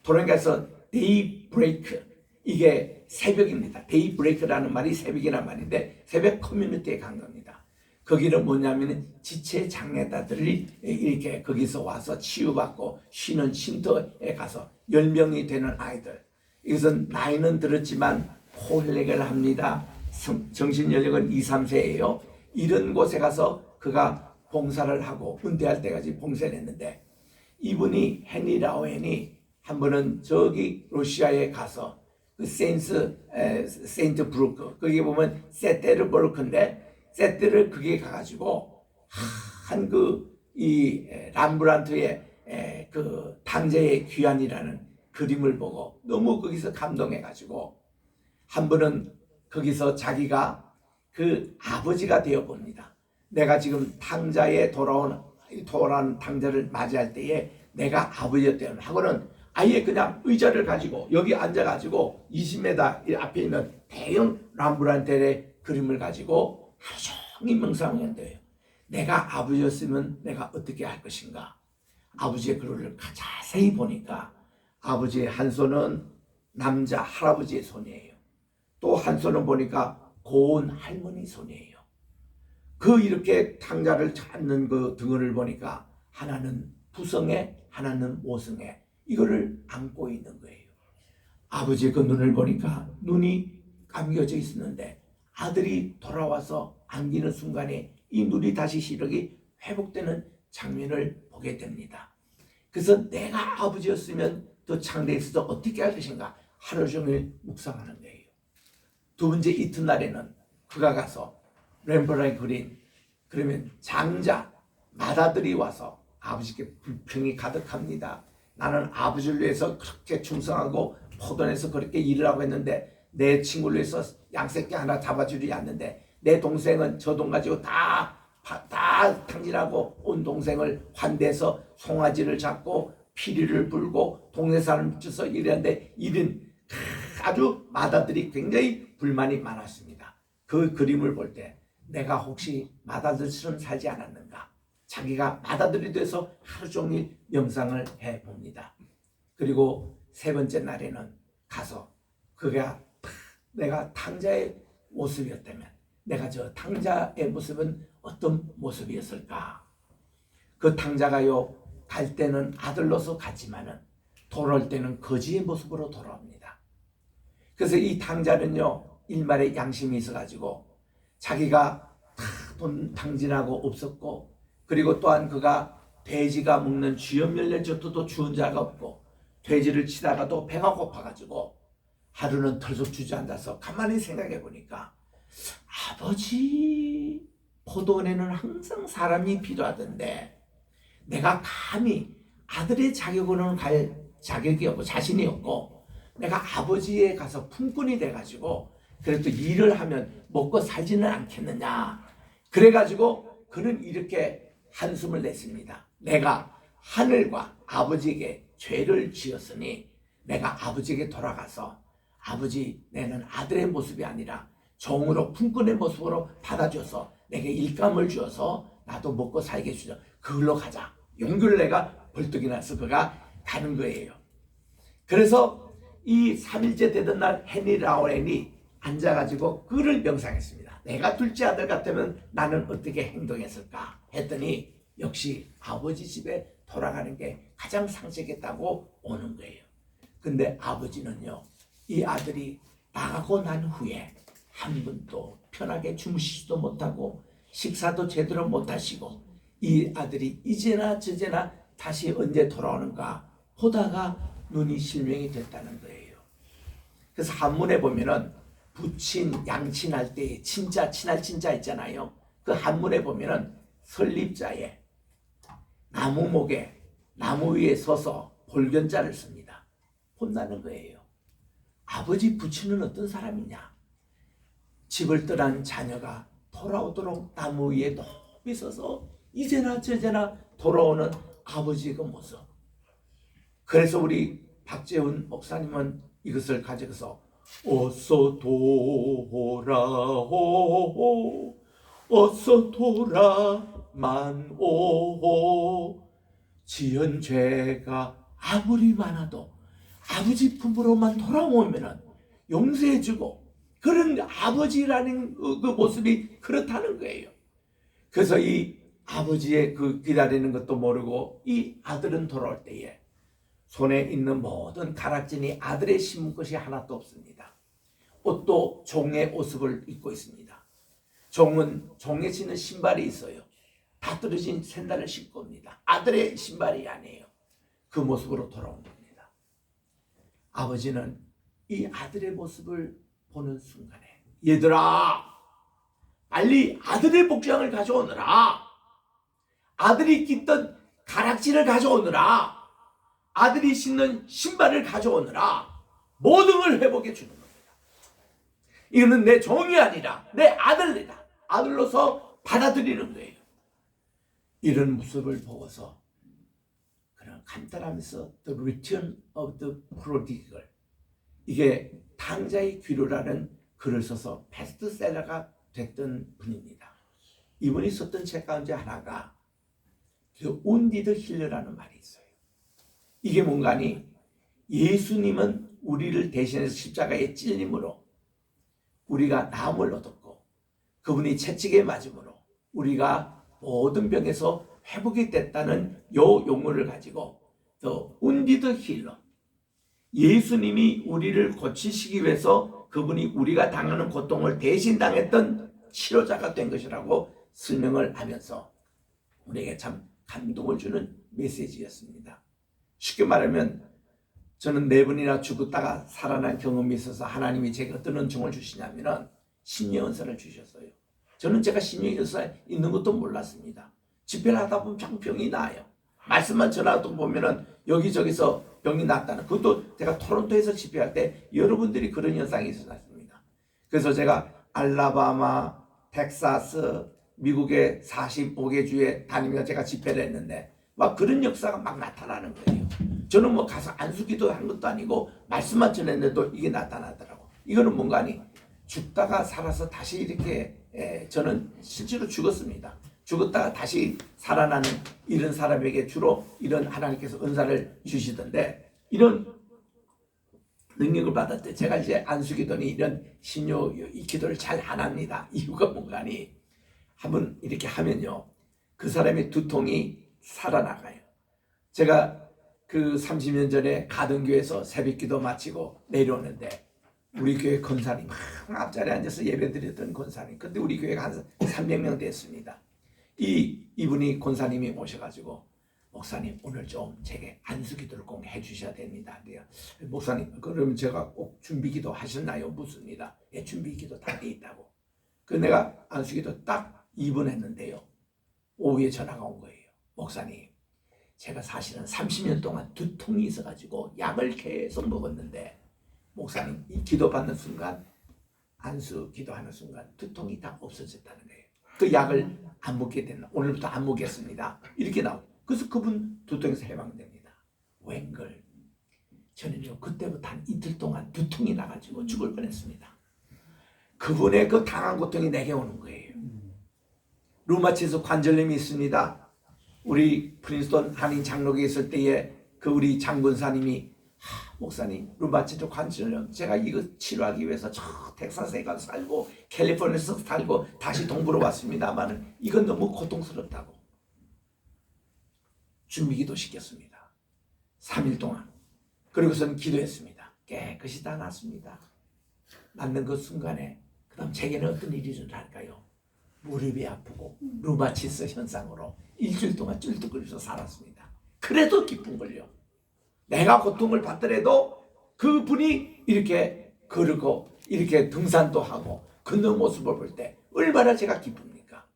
토론토에 가서 데이 브레이크, 이게 새벽입니다. 데이 브레이크라는 말이 새벽이란 말인데 새벽 커뮤니티에 간 겁니다. 거기는 뭐냐면 지체 장애자들이 이렇게 거기서 와서 치유받고 쉬는 쉼터에 가서 10명이 되는 아이들. 이것은 나이는 들었지만 콜렉을 합니다. 정신연령은 2, 3세예요. 이런 곳에 가서 그가 봉사를 하고 은퇴할 때까지 봉사를 했는데 이분이 헨리 나우넨이 한 번은 저기 러시아에 가서 그 세인트 브루크 거기 보면 세테르보르크인데 세테르 그게 가가지고 한 이 람브란트의 그 당자의 귀환이라는 그림을 보고 너무 거기서 감동해가지고 한 번은 거기서 자기가 그 아버지가 되어 봅니다. 내가 지금 탕자에 돌아온 탕자를 맞이할 때에 내가 아버지였다면 하고는 아예 그냥 의자를 가지고 여기 앉아가지고 20m 앞에 있는 대형 람브란텔의 그림을 가지고 하루 종일 명상을 한대요. 내가 아버지였으면 내가 어떻게 할 것인가. 아버지의 그릇을 자세히 보니까 아버지의 한 손은 남자 할아버지의 손이에요. 또 한 손은 보니까 고운 할머니 손이에요. 그 이렇게 탕자를 찾는 그 등을 보니까 하나는 부성애, 하나는 모성애. 이거를 안고 있는 거예요. 아버지의 그 눈을 보니까 눈이 감겨져 있었는데 아들이 돌아와서 안기는 순간에 이 눈이 다시 시력이 회복되는 장면을 보게 됩니다. 그래서 내가 아버지였으면 더 창대했어도 어떻게 할 것인가 하루 종일 묵상하는 거예요. 두 번째 이튿날에는 그가 가서 렘브란트 그린 그러면 장자 맏아들이 와서 아버지께 불평이 가득합니다. 나는 아버지를 위해서 그렇게 충성하고 포도내서 그렇게 일을 하고 했는데 내 친구를 위해서 양새끼 하나 잡아주지 않는데 내 동생은 저 돈 가지고 다 탕진하고 온 동생을 환대해서 송아지를 잡고 피리를 불고 동네 사람 붙여서 일했는데 이런 아주 맏아들이 굉장히 불만이 많았습니다. 그 그림을 볼 때 내가 혹시 맏아들처럼 살지 않았는가. 자기가 맏아들이 돼서 하루 종일 명상을 해봅니다. 그리고 세 번째 날에는 가서 그가 내가 탕자의 모습이었다면 내가 저 탕자의 모습은 어떤 모습이었을까. 그 탕자가요 갈 때는 아들로서 갔지만은 돌아올 때는 거지의 모습으로 돌아옵니다. 그래서 이 탕자는요 일말의 양심이 있어가지고 자기가 돈 탕진하고 없었고 그리고 또한 그가 돼지가 먹는 쥐염 열린 젖도 주운 자가 없고 돼지를 치다가도 배가 고파가지고 하루는 털썩 주저앉아서 가만히 생각해 보니까 아버지 포도원에는 항상 사람이 필요하던데 내가 감히 아들의 자격으로는 갈 자격이 없고 자신이 없고 내가 아버지에 가서 품꾼이 돼가지고 그래도 일을 하면 먹고 살지는 않겠느냐. 그래가지고 그는 이렇게 한숨을 냈습니다. 내가 하늘과 아버지에게 죄를 지었으니 내가 아버지에게 돌아가서 아버지, 내는 아들의 모습이 아니라 종으로 품꾼의 모습으로 받아줘서 내게 일감을 주어서 나도 먹고 살게 해주죠. 그걸로 가자. 용기를 내가 벌떡 일어나서 그가 가는 거예요. 그래서 이 3일째 되던 날 헨리 라우렌이 앉아가지고 그를 명상했습니다. 내가 둘째 아들 같으면 나는 어떻게 행동했을까 했더니 역시 아버지 집에 돌아가는 게 가장 상책했다고 오는 거예요. 근데 아버지는요, 이 아들이 나가고 난 후에 한 번도 편하게 주무시지도 못하고 식사도 제대로 못하시고 이 아들이 이제나 저제나 다시 언제 돌아오는가 보다가 눈이 실명이 됐다는 거예요. 그래서 한문에 보면은 부친, 양친할 때 친자, 친할 친자 있잖아요. 그 한문에 보면은 설립자에 나무목에 나무 위에 서서 볼견자를 씁니다. 혼나는 거예요. 아버지 부친은 어떤 사람이냐? 집을 떠난 자녀가 돌아오도록 나무 위에 높이 서서 이제나 저제나 돌아오는 아버지의 그 모습. 그래서 우리 박재훈 목사님은 이것을 가져서 어서 돌아오, 어서 돌아만 오. 지은 죄가 아무리 많아도 아버지 품으로만 돌아오면 용서해주고 그런 아버지라는 그 모습이 그렇다는 거예요. 그래서 이 아버지의 그 기다리는 것도 모르고 이 아들은 돌아올 때에 손에 있는 모든 가락진이 아들의 심은 것이 하나도 없습니다. 옷도 종의 옷을 입고 있습니다. 종은 종에 신는 신발이 있어요. 다 떨어진 샌들을 신고 옵니다. 아들의 신발이 아니에요. 그 모습으로 돌아온 겁니다. 아버지는 이 아들의 모습을 보는 순간에 얘들아, 빨리 아들의 복장을 가져오느라, 아들이 깃던 가락지를 가져오느라, 아들이 신는 신발을 가져오느라 모든 걸 회복해 주는 겁니다. 이거는 내 종이 아니라 내 아들이다. 아들로서 받아들이는 거예요. 이런 모습을 보고서 그런 간단하면서 The Return of the Prodigal, 이게 탕자의 귀로라는 글을 써서 베스트셀러가 됐던 분입니다. 이분이 썼던 책 가운데 하나가 그 Wounded Healer라는 말이 있어요. 이게 뭔가니 예수님은 우리를 대신해서 십자가에 찔림으로 우리가 나음을 얻었고 그분이 채찍에 맞음으로 우리가 모든 병에서 회복이 됐다는 요 용어를 가지고 더 Wounded Healer, 예수님이 우리를 고치시기 위해서 그분이 우리가 당하는 고통을 대신 당했던 치료자가 된 것이라고 설명을 하면서 우리에게 참 감동을 주는 메시지였습니다. 쉽게 말하면 저는 4번이나 죽었다가 살아난 경험이 있어서 하나님이 제게 어떤 은총을 주시냐면은 심령은사를 주셨어요. 저는 제가 심령은사 있는 것도 몰랐습니다. 집회를 하다 보면 참 병이 나요. 말씀만 전하다 보면은 여기저기서 병이 났다는, 그것도 제가 토론토에서 집회할 때 여러분들이 그런 현상이 있었습니다. 그래서 제가 알라바마, 텍사스, 미국의 45개 주에 다니면서 제가 집회를 했는데 막 그런 역사가 막 나타나는 거예요. 저는 뭐 가서 안수기도 한 것도 아니고 말씀만 전했는데도 이게 나타나더라고. 이거는 뭔가니 죽다가 살아서 다시 이렇게 저는 실제로 죽었습니다. 죽었다가 다시 살아나는 이런 사람에게 주로 이런 하나님께서 은사를 주시던데 이런 능력을 받았을 때 제가 이제 안수기도니 이런 신요 이 기도를 잘 안 합니다. 이유가 뭔가니 한번 이렇게 하면요 그 사람의 두통이 살아나가요. 제가 그 30년 전에 가던 교회에서 새벽기도 마치고 내려오는데 우리 교회 권사님 막 앞자리에 앉아서 예배드렸던 권사님, 근데 우리 교회가 한 300명 됐습니다. 이분이 권사님이 오셔가지고 목사님 오늘 좀 제게 안수기도를 꼭 해주셔야 됩니다. 목사님 그러면 제가 꼭 준비기도 하셨나요? 묻습니다. 예, 준비기도 다 돼 있다고. 그 내가 안수기도 딱 2분 했는데요 오후에 전화가 온 거예요. 목사님 제가 사실은 30년 동안 두통이 있어가지고 약을 계속 먹었는데 목사님 이 기도받는 순간 안수 기도하는 순간 두통이 다 없어졌다는 거예요. 그 약을 안 먹게 됐나? 오늘부터 안 먹겠습니다. 이렇게 나오고 그래서 그분 두통에서 해방됩니다. 웬걸 저는요 그때부터 한 이틀 동안 두통이 나가지고 죽을 뻔했습니다. 그분의 그 당한 고통이 내게 오는 거예요. 루마티스 관절염이 있습니다. 우리 프린스턴 한인 장로교에 있을 때에 그 우리 장군사님이 목사님 루마티스 관절염 제가 이거 치료하기 위해서 저 텍사스에 가서 살고 캘리포니아에서 살고 다시 동부로 왔습니다만 이건 너무 고통스럽다고 준비기도 시켰습니다. 3일 동안. 그리고선 기도했습니다. 깨끗이 다 났습니다. 낫는 그 순간에 그 다음 제게는 어떤 일이 일어날까요? 무릎이 아프고 루마티스 현상으로 일주일 동안 쩔뚝거리면서 살았습니다. 그래도 기쁜 걸요. 내가 고통을 받더라도 그분이 이렇게 걸고 이렇게 등산도 하고 걷는 모습을 볼 때 얼마나 제가 기쁩니까?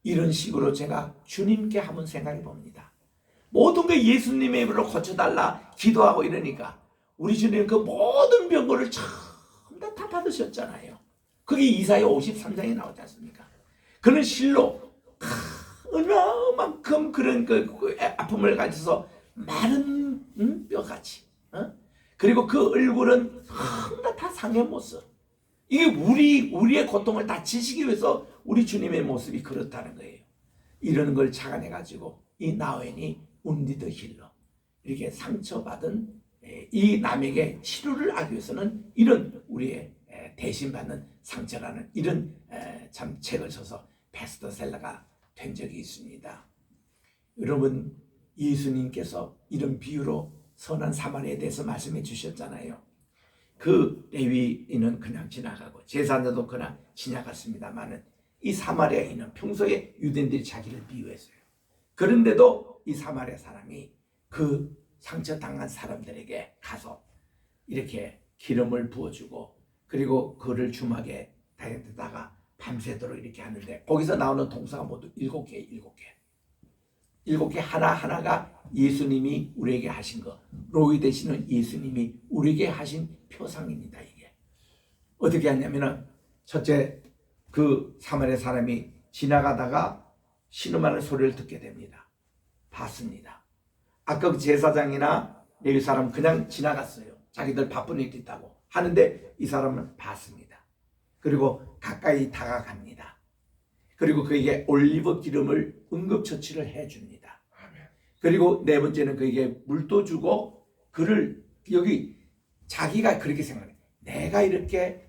이런 식으로 제가 주님께 한번 생각해 봅니다. 모든 게 예수님의 이름으로 고쳐달라 기도하고 이러니까 우리 주님 그 모든 병고를 전부 다 받으셨잖아요. 그게 이사야 53장에 나오지 않습니까? 그는 실로 얼마만큼 그런 그 아픔을 가져서 마른 뼈같이 그리고 그 얼굴은 다 상의 모습. 이게 우리의 고통을 다 지시기 위해서 우리 주님의 모습이 그렇다는 거예요. 이런 걸 착안해가지고 이 나웬이 운디드 힐러 이렇게 상처받은 이 남에게 치료를 하기 위해서는 이런 우리의 대신받는 상처라는 이런 참 책을 써서 베스트셀러가 된 적이 있습니다. 여러분 예수님께서 이런 비유로 선한 사마리아에 대해서 말씀해 주셨잖아요. 그 레위인은 그냥 지나가고 제사장도 그냥 지나갔습니다만은 이 사마리아인은 평소에 유대인들이 자기를 비유했어요. 그런데도 이 사마리아 사람이 그 상처당한 사람들에게 가서 이렇게 기름을 부어주고 그리고 그를 주막에 다가 밤새도록 이렇게 하는데 거기서 나오는 동사가 모두 7개. 7개 하나하나가 예수님이 우리에게 하신 거 로이 되시는 예수님이 우리에게 하신 표상입니다. 이게 어떻게 하냐면은 첫째 그 사마리아 사람이 지나가다가 신음하는 소리를 듣게 됩니다. 봤습니다. 아까 그 제사장이나 레위 사람 그냥 지나갔어요. 자기들 바쁜 일이 있다고 하는데 이 사람은 봤습니다. 그리고 가까이 다가갑니다. 그리고 그에게 올리브 기름을 응급처치를 해줍니다. 그리고 네 번째는 그에게 물도 주고 그를 여기 자기가 그렇게 생각해요. 내가 이렇게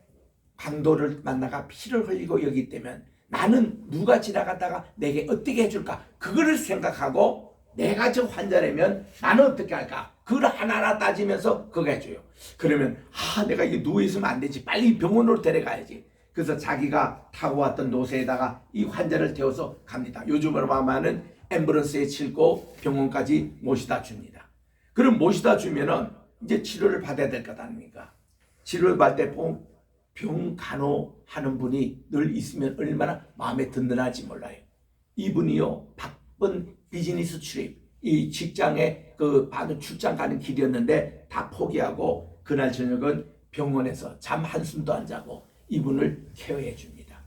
강도를 만나가 피를 흘리고 여기 있다면 나는 누가 지나갔다가 내게 어떻게 해줄까? 그거를 생각하고 내가 저 환자라면 나는 어떻게 할까? 그걸 하나하나 따지면서 그거 해줘요. 그러면 내가 이게 누워있으면 안 되지. 빨리 병원으로 데려가야지. 그래서 자기가 타고 왔던 노새에다가 이 환자를 태워서 갑니다. 요즘으로 하면은 앰뷸런스에 싣고 병원까지 모시다 줍니다. 그럼 모시다 주면은 이제 치료를 받아야 될 것 아닙니까? 치료를 받을 때 병 간호하는 분이 늘 있으면 얼마나 마음에 든든할지 몰라요. 이분이요 바쁜 비즈니스 출입, 이 직장에 그 받은 출장 가는 길이었는데 다 포기하고 그날 저녁은 병원에서 잠 한숨도 안 자고 이분을 케어해 줍니다.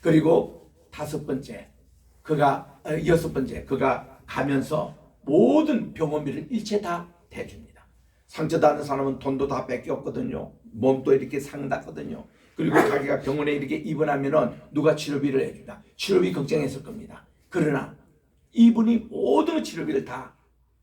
그리고 여섯 번째 그가 가면서 모든 병원비를 일체 다 대줍니다. 상처받는 사람은 돈도 다 뺏겼거든요. 몸도 이렇게 상당거든요. 그리고 자기가 병원에 이렇게 입원하면은 누가 치료비를 해준다. 치료비 걱정했을 겁니다. 그러나 이분이 모든 치료비를 다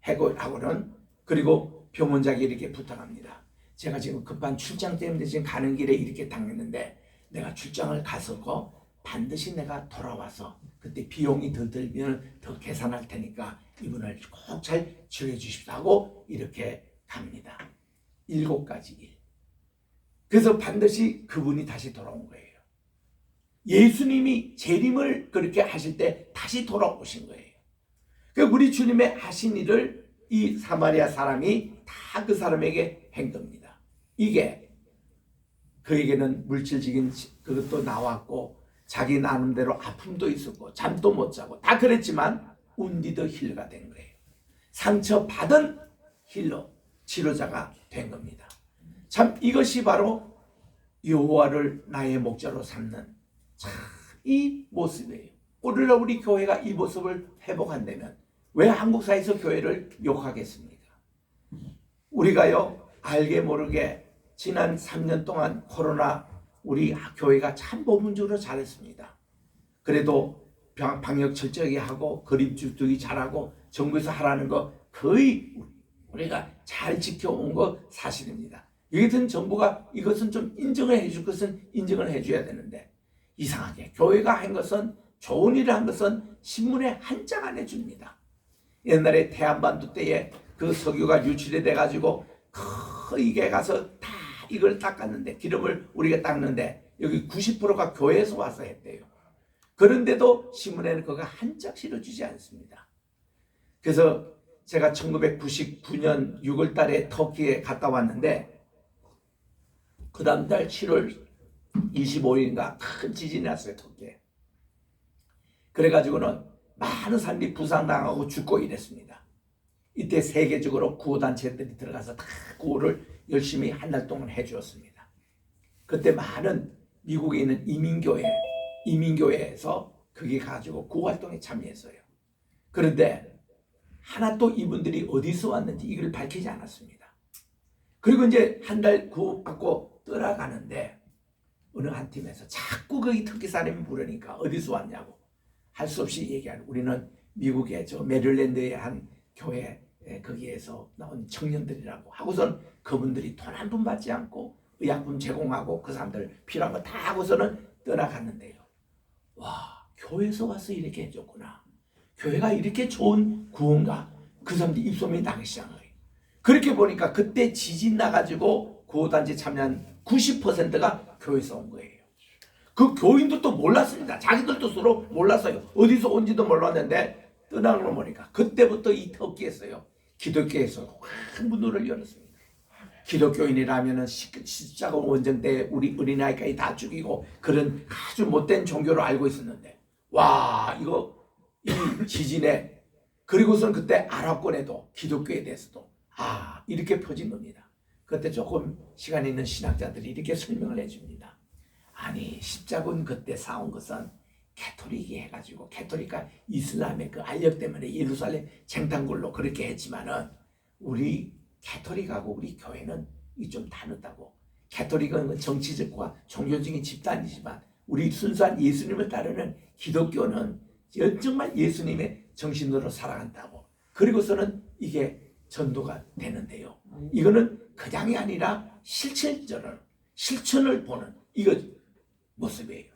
해고하고는 그리고 병원장이 이렇게 부탁합니다. 제가 지금 급한 출장 때문에 지금 가는 길에 이렇게 당했는데 내가 출장을 가서고 반드시 내가 돌아와서 그때 비용이 더 들면 더 계산할 테니까 이분을 꼭 잘 치료해 주십시오 하고 이렇게 갑니다. 7가지 일. 그래서 반드시 그분이 다시 돌아온 거예요. 예수님이 재림을 그렇게 하실 때 다시 돌아오신 거예요. 그러니까 우리 주님의 하신 일을 이 사마리아 사람이 다 그 사람에게 한 겁니다. 이게 그에게는 물질적인 그것도 나왔고 자기 나름대로 아픔도 있었고 잠도 못 자고 다 그랬지만 운디더 힐러가 된 거예요. 상처받은 힐러, 치료자가 된 겁니다. 참 이것이 바로 여호와를 나의 목자로 삼는 참 이 모습이에요. 오늘날 우리 교회가 이 모습을 회복한다면 왜 한국사에서 교회를 욕하겠습니까? 우리가요 알게 모르게 지난 3년 동안 코로나 우리 교회가 참 보문적으로 잘했습니다. 그래도 방역 철저하게 하고 그림 주기 잘하고 정부에서 하라는 거 거의 우리가 잘 지켜온 거 사실입니다. 이것은 정부가 이것은 좀 인정을 해줄 것은 인정을 해줘야 되는데 이상하게 교회가 한 것은 좋은 일을 한 것은 신문에 한 장 안 해줍니다. 옛날에 태안반도 때에 그 석유가 유출이 돼가지고 이게 가서 다 이걸 닦았는데 기름을 우리가 닦는데 여기 90%가 교회에서 와서 했대요. 그런데도 신문에는 그거 한 장 실어주지 않습니다. 그래서 제가 1999년 6월 달에 터키에 갔다 왔는데 그 다음 달 7월 25일인가 큰 지진이 났어요. 터키에. 그래가지고는 많은 사람들이 부상당하고 죽고 이랬습니다. 이때 세계적으로 구호단체들이 들어가서 다 구호를 열심히 한 달 동안 해주었습니다. 그때 많은 미국에 있는 이민교회에서 거기 가지고 구호활동에 참여했어요. 그런데 하나 또 이분들이 어디서 왔는지 이걸 밝히지 않았습니다. 그리고 이제 한 달 구호받고 떠나가는데 어느 한 팀에서 자꾸 거기 터키 사람이 부르니까 어디서 왔냐고 할 수 없이 얘기하는 우리는 미국의 저 메릴랜드의 한 교회 거기에서 나온 청년들이라고 하고선 그분들이 돈 한 푼 받지 않고 의약품 제공하고 그 사람들 필요한 거 다 하고서는 떠나갔는데요. 와, 교회에서 와서 이렇게 해줬구나. 교회가 이렇게 좋은 구원가. 그 사람들이 입소문이 나기 시작한 거예요. 그렇게 보니까 그때 지진 나가지고 구호단체 참여한 90%가 교회에서 온 거예요. 그 교인들도 몰랐습니다. 자기들도 서로 몰랐어요. 어디서 온지도 몰랐는데 떠나고 보니까 그때부터 이 터키에서요. 기독교에서 큰 문을 열었습니다. 기독교인이라면은 십자가 원정 때 우리 어린아이까지 다 죽이고 그런 아주 못된 종교로 알고 있었는데 와 이거 이 지진에 그리고선 그때 아랍권에도 기독교에 대해서도 이렇게 펴진 겁니다. 그때 조금 시간 있는 신학자들이 이렇게 설명을 해줍니다. 아니 십자군 그때 싸운 것은 캐토릭이 해가지고 캐토릭과 이슬람의 그 알력 때문에 예루살렘 쟁탄굴로 그렇게 했지만은 우리 캐토릭하고 우리 교회는 이 좀 다르다고. 캐토릭은 정치적과 종교적인 집단이지만 우리 순수한 예수님을 따르는 기독교는 정말 예수님의 정신으로 살아간다고. 그리고서는 이게 전도가 되는데요. 이거는 그냥이 아니라 실천을 보는 이거 모습이에요.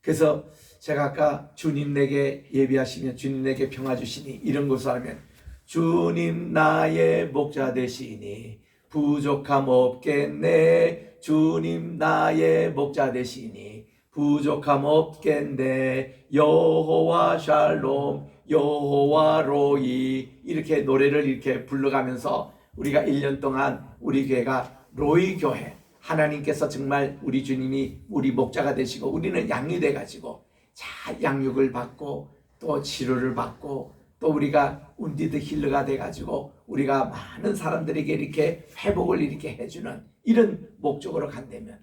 그래서 제가 아까 주님 내게 예비하시면 주님 내게 평화 주시니 이런 것을 하면 주님 나의 목자 되시니 부족함 없겠네. 주님 나의 목자 되시니 부족함 없겠네. 여호와 샬롬 여호와 로이 이렇게 노래를 이렇게 불러가면서 우리가 1년 동안 우리 교회가 로이 교회 하나님께서 정말 우리 주님이 우리 목자가 되시고 우리는 양이 돼가지고 잘 양육을 받고 또 치료를 받고 또 우리가 운디드 힐러가 돼가지고 우리가 많은 사람들에게 이렇게 회복을 이렇게 해주는 이런 목적으로 간다면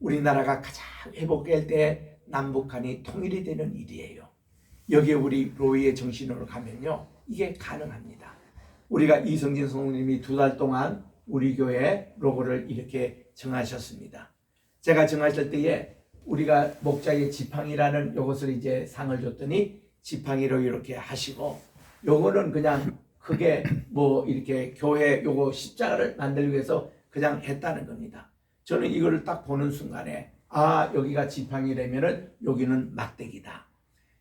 우리나라가 가장 회복될 때 남북한이 통일이 되는 일이에요. 여기에 우리 로이의 정신으로 가면요 이게 가능합니다. 우리가 이성진 성우님이 2달 동안 우리 교회 로고를 이렇게 정하셨습니다. 제가 정하실 때에 우리가 목자의 지팡이라는 요것을 이제 상을 줬더니 지팡이로 이렇게 하시고 요거는 그냥 크게 뭐 이렇게 교회 요거 십자가를 만들기 위해서 그냥 했다는 겁니다. 저는 이거를 딱 보는 순간에 여기가 지팡이라면은 여기는 막대기다.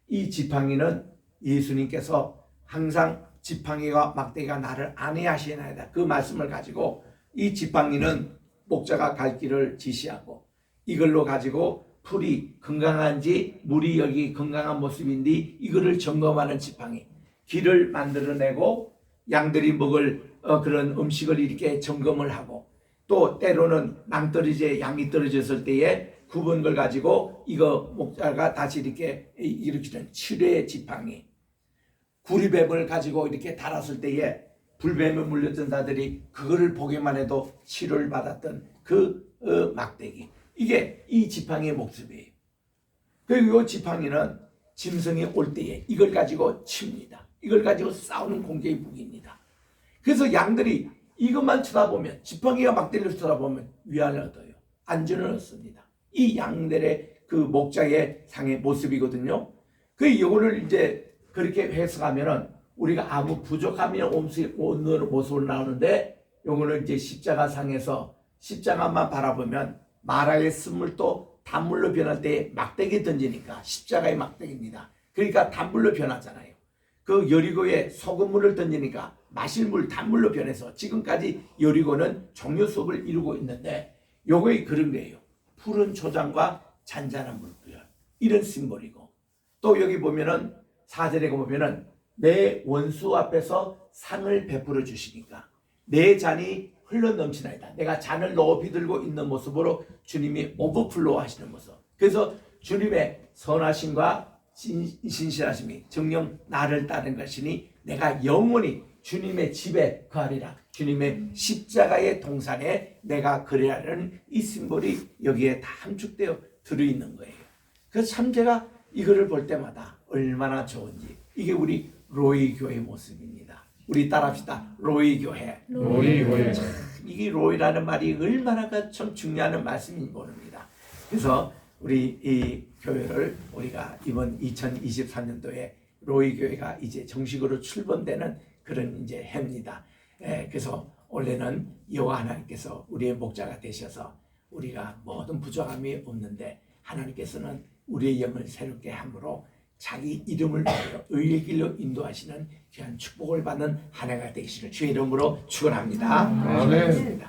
이 지팡이는 예수님께서 항상 지팡이와 막대기가 나를 안위하시나이다. 그 말씀을 가지고 이 지팡이는 목자가 갈 길을 지시하고 이걸로 가지고 풀이 건강한지 물이 여기 건강한 모습인지 이거를 점검하는 지팡이. 길을 만들어내고 양들이 먹을 그런 음식을 이렇게 점검을 하고 또 때로는 낭떠러지에 양이 떨어졌을 때에 굽은 걸 가지고 이거 목자가 다시 이렇게 일으키는 치료의 지팡이. 구리뱀을 가지고 이렇게 달았을 때에 불뱀을 물렸던 자들이 그거를 보기만 해도 치료를 받았던 그 막대기. 이게 이 지팡이의 모습이에요. 그리고 이 지팡이는 짐승이 올 때에 이걸 가지고 칩니다. 이걸 가지고 싸우는 공격의 무기입니다. 그래서 양들이 이것만 쳐다보면, 지팡이와 막대기를 쳐다보면 위안을 얻어요. 안전을 얻습니다. 이 양들의 그 목자의 상의 모습이거든요. 그 이거를 이제 그렇게 해석하면은 우리가 아무 부족함이 없는 모습으로 나오는데, 요거는 이제 십자가 상에서 십자가만 바라보면 마라의 쓴물도 단물로 변할 때 막대기 던지니까 십자가의 막대기입니다. 그러니까 단물로 변하잖아요. 그 여리고에 소금물을 던지니까 마실 물 단물로 변해서 지금까지 여리고는 종려 수업을 이루고 있는데, 요거의 그런 거예요. 푸른 초장과 잔잔한 물결, 이런 심볼이고, 또 여기 보면은 4절에 보면은 내 원수 앞에서 상을 베풀어 주시니까 내 잔이 흘러 넘치나이다. 내가 잔을 높이 들고 있는 모습으로 주님이 오버플로우 하시는 모습. 그래서 주님의 선하심과 신실하심이 정녕 나를 따른 것이니 내가 영원히 주님의 집에 거하리라. 주님의 십자가의 동산에 내가 거하리라는 이 심볼이 여기에 다 함축되어 들어있는 거예요. 그래서 참 제가 이거를 볼 때마다 얼마나 좋은지. 이게 우리 로이 교회 모습입니다. 우리 따라합시다. 로이 교회.
로이 교회.
이게 로이라는 말이 얼마나 참 중요한 말씀인지 모릅니다. 그래서 우리 이 교회를 우리가 이번 2023년도에 로이 교회가 이제 정식으로 출범되는 그런 이제 해입니다. 그래서 원래는 여호와 하나님께서 우리의 목자가 되셔서 우리가 모든 부족함이 없는데, 하나님께서는 우리의 영을 새롭게 함으로 자기 이름을 받들어 의의 길로 인도하시는 귀한 축복을 받는 한 해가 되시기를 주의 이름으로 축원합니다.
아멘.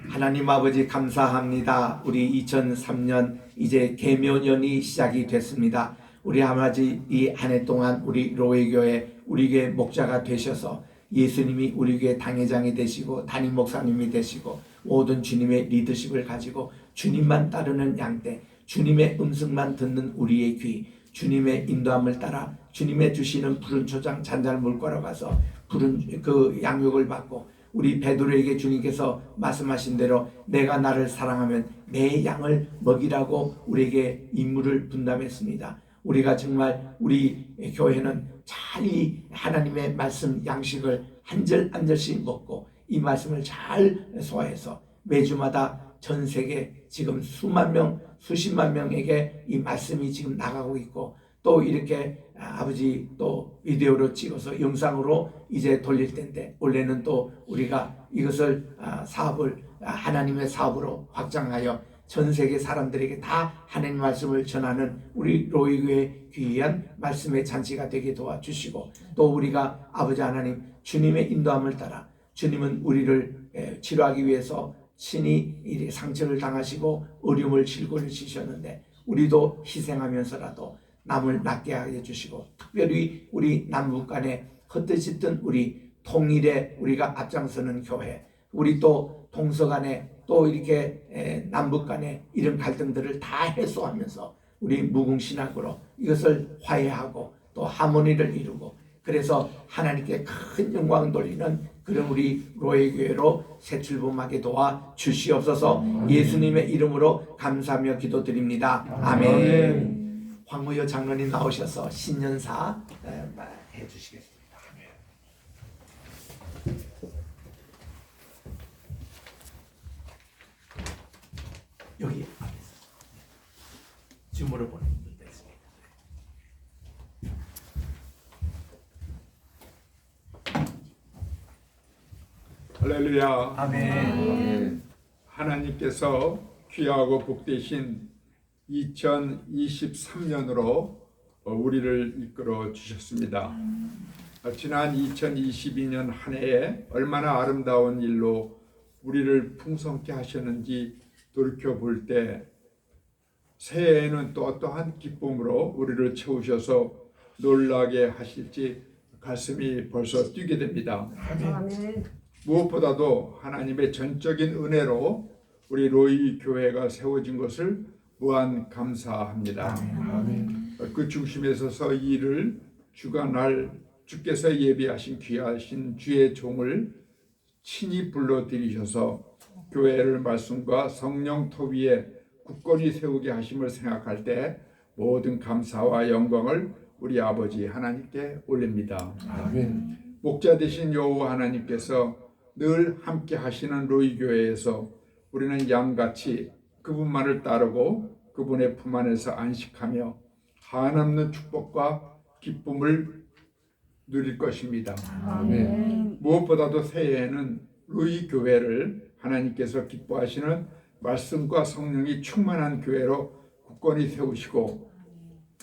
하나님 아버지 감사합니다. 우리 2003년 이제 계묘년이 시작이 됐습니다. 우리 아버지 이 한 해 동안 우리 로회교회 우리 교회 목자가 되셔서 예수님이 우리 교회 당회장이 되시고 담임 목사님이 되시고 모든 주님의 리더십을 가지고 주님만 따르는 양떼, 주님의 음성만 듣는 우리의 귀, 주님의 인도함을 따라 주님의 주시는 푸른 초장 잔잔한 물가로 가서 푸른 그 양육을 받고, 우리 베드로에게 주님께서 말씀하신 대로 내가 나를 사랑하면 내 양을 먹이라고 우리에게 임무를 분담했습니다. 우리가 정말 우리 교회는 잘 이 하나님의 말씀 양식을 한 절 한 절씩 먹고 이 말씀을 잘 소화해서 매주마다 전 세계 지금 수만 명, 수십만 명에게 이 말씀이 지금 나가고 있고, 또 이렇게 아버지 또 비디오로 찍어서 영상으로 이제 돌릴 텐데, 원래는 또 우리가 이것을 사업을 하나님의 사업으로 확장하여 전 세계 사람들에게 다 하나님 말씀을 전하는 우리 로이교의 귀한 말씀의 잔치가 되게 도와주시고, 또 우리가 아버지 하나님 주님의 인도함을 따라 주님은 우리를 치료하기 위해서 친히 이 상처를 당하시고 어려움을 짊어지셨는데, 우리도 희생하면서라도 남을 낫게 하게 해주시고, 특별히 우리 남북 간에 흩어졌던 우리 통일에 우리가 앞장서는 교회, 우리 또 동서 간에 또 이렇게 남북 간에 이런 갈등들을 다 해소하면서 우리 무궁신학으로 이것을 화해하고 또 하모니를 이루고, 그래서 하나님께 큰 영광 돌리는 그런 우리 로회교회로 새 출범하게 도와 주시옵소서. 예수님의 이름으로 감사하며 기도드립니다. 아멘. 황무여 장로님 나오셔서 신년사 해주시겠습니다. 여기 앞에서 줌으로 보는 분들도 있습니다.
할렐루야.
아멘.
하나님께서 귀하고 복되신 2023년으로 우리를 이끌어 주셨습니다. 지난 2022년 한 해에 얼마나 아름다운 일로 우리를 풍성케 하셨는지 돌이켜 볼 때, 새해에는 또 어떠한 기쁨으로 우리를 채우셔서 놀라게 하실지 가슴이 벌써 뛰게 됩니다.
아멘.
무엇보다도 하나님의 전적인 은혜로 우리 로이 교회가 세워진 것을 무한 감사합니다. 그 중심에 서서 이 일을 주관할 주께서 예비하신 귀하신 주의 종을 친히 불러들이셔서 교회를 말씀과 성령 토 위에 굳건히 세우게 하심을 생각할 때 모든 감사와 영광을 우리 아버지 하나님께 올립니다.
아멘.
목자 되신 여호와 하나님께서 늘 함께 하시는 로이 교회에서 우리는 양같이 그분만을 따르고 그분의 품 안에서 안식하며 한없는 축복과 기쁨을 누릴 것입니다.
아멘.
무엇보다도 새해에는 로이 교회를 하나님께서 기뻐하시는 말씀과 성령이 충만한 교회로 굳건히 세우시고,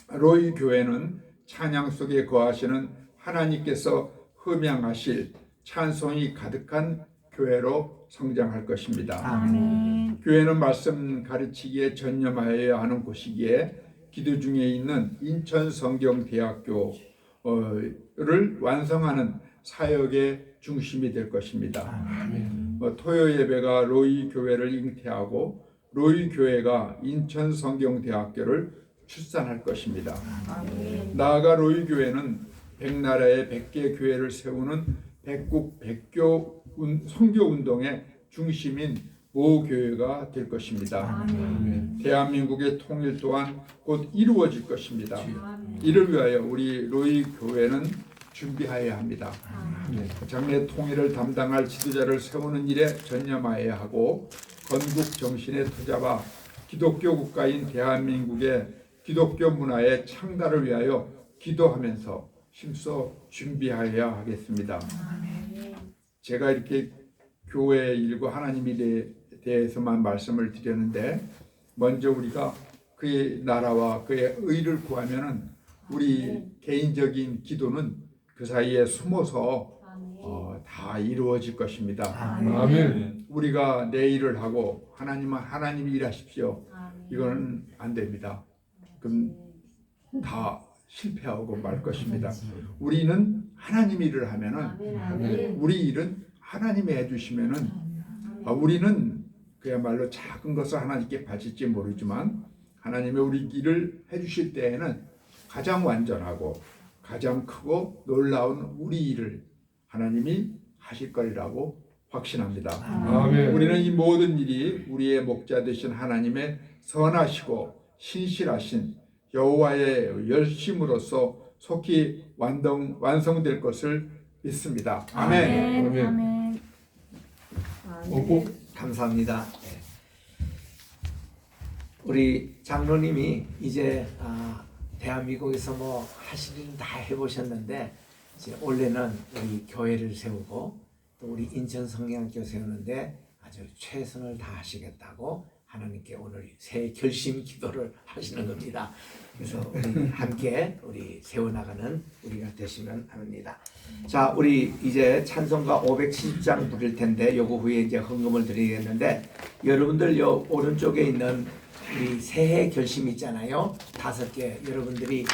로이 교회는 찬양 속에 거하시는 하나님께서 흠양하실 찬송이 가득한 교회로 성장할 것입니다.
아멘.
교회는 말씀 가르치기에 전념하여야 하는 곳이기에 기도 중에 있는 인천성경대학교를 완성하는 사역의 중심이 될 것입니다.
아멘.
토요 예배가 로이 교회를 잉태하고 로이 교회가 인천성경대학교를 출산할 것입니다. 나아가 로이 교회는 백나라의 100개 교회를 세우는 백국 백교 선교 운동의 중심인 모교회가 될 것입니다. 대한민국의 통일 또한 곧 이루어질 것입니다. 이를 위하여 우리 로이 교회는 준비하여야 합니다. 장래 통일을 담당할 지도자를 세우는 일에 전념하여야 하고, 건국 정신에 투자와 기독교 국가인 대한민국의 기독교 문화의 창달을 위하여 기도하면서 힘써 준비하여야 하겠습니다. 제가 이렇게 교회의 일과 하나님에 대해서만 말씀을 드렸는데, 먼저 우리가 그의 나라와 그의 의를 구하면은 우리 개인적인 기도는 그 사이에 숨어서 다 이루어질 것입니다.
아멘.
우리가 내 일을 하고 하나님은 하나님이 일하십시오. 이거는 안 됩니다. 그럼 다 실패하고 말 것입니다. 우리는 하나님 일을 하면은 우리 일은 하나님이 해주시면은 우리는 그야말로 작은 것을 하나님께 바칠지 모르지만 하나님의 우리 일을 해주실 때에는 가장 완전하고 가장 크고 놀라운 우리 일을 하나님이 하실 거리라고 확신합니다.
아멘.
우리는 이 모든 일이 우리의 목자 되신 하나님의 선하시고 신실하신 여호와의 열심으로서 속히 완성될 것을 믿습니다. 아멘.
아멘. 감사합니다. 우리 장로님이 이제 대한민국에서 뭐 하실 일은 다 해보셨는데, 이제 올해는 우리 교회를 세우고 또 우리 인천 성경학교 세우는데 아주 최선을 다하시겠다고 하나님께 오늘 새 결심 기도를 하시는 겁니다. 그래서 우리 함께 우리 세워나가는 우리가 되시면 합니다. 자, 우리 이제 찬송가 570장 부를 텐데 요거 후에 이제 헌금을 드리겠는데, 여러분들 요 오른쪽에 있는 우리 새해 결심 있잖아요. 5개. 여러분들이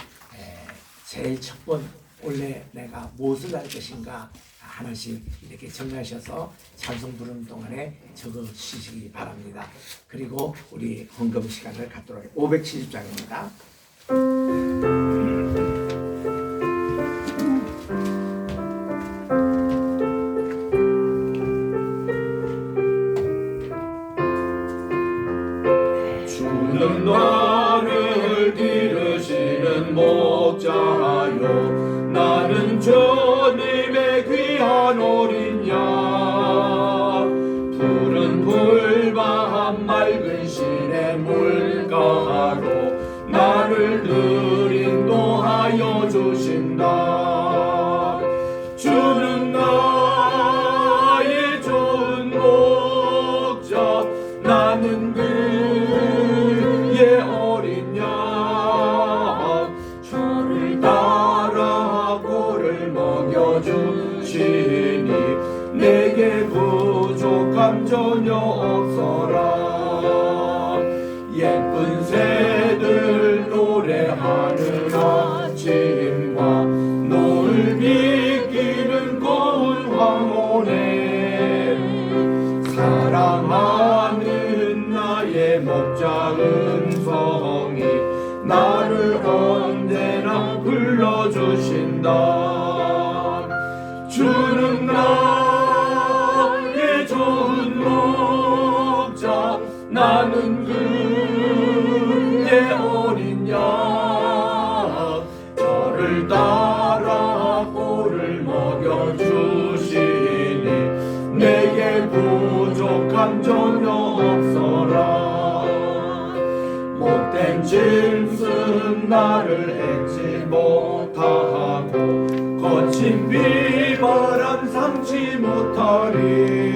제일 첫 번 올해 내가 무엇을 할 것인가 하나씩 이렇게 정하셔서 찬송 부르는 동안에 적으시기 바랍니다. 그리고 우리 헌금 시간을 갖도록 해요. 570장입니다.
주는 나를 기르시는 목자요, 나는 주님의 귀한 어린 양. 푸른 풀밭 맑은 시내 물가로 나를 늘 인도하여 주신다. 주는 나의 좋은 목자, 나는 그의 어린 양. 저를 따라 꿀을 먹여주시니 내게 부족함 전혀 없어라. 예쁜 새들 노래하는 아침과 노을 비기는 고운 황혼에 사랑하는 나의 목자 음성이 나를 언제나 불러주신다. 주는 나의 좋은 목자,
나는 그의 어린 양 저를 따라 꼴을 먹여주시니 내게 부족함 전혀 없어라. 못된 짐승 나를 해치 못하고 거친 비바람 삼지 못하리.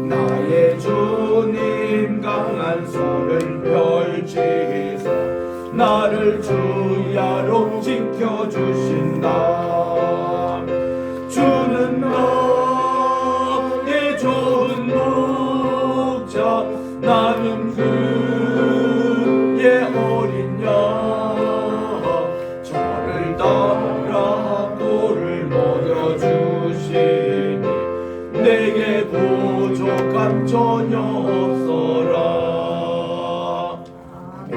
나의 주님 강한 손을 펼치사 나를 주야로 지켜주신다. 주는 나의 좋은 목자 나는 그의 어린 양 저를 따라 꼴을 먹여주시니 내게 부족함 전혀 없어라. 아멘.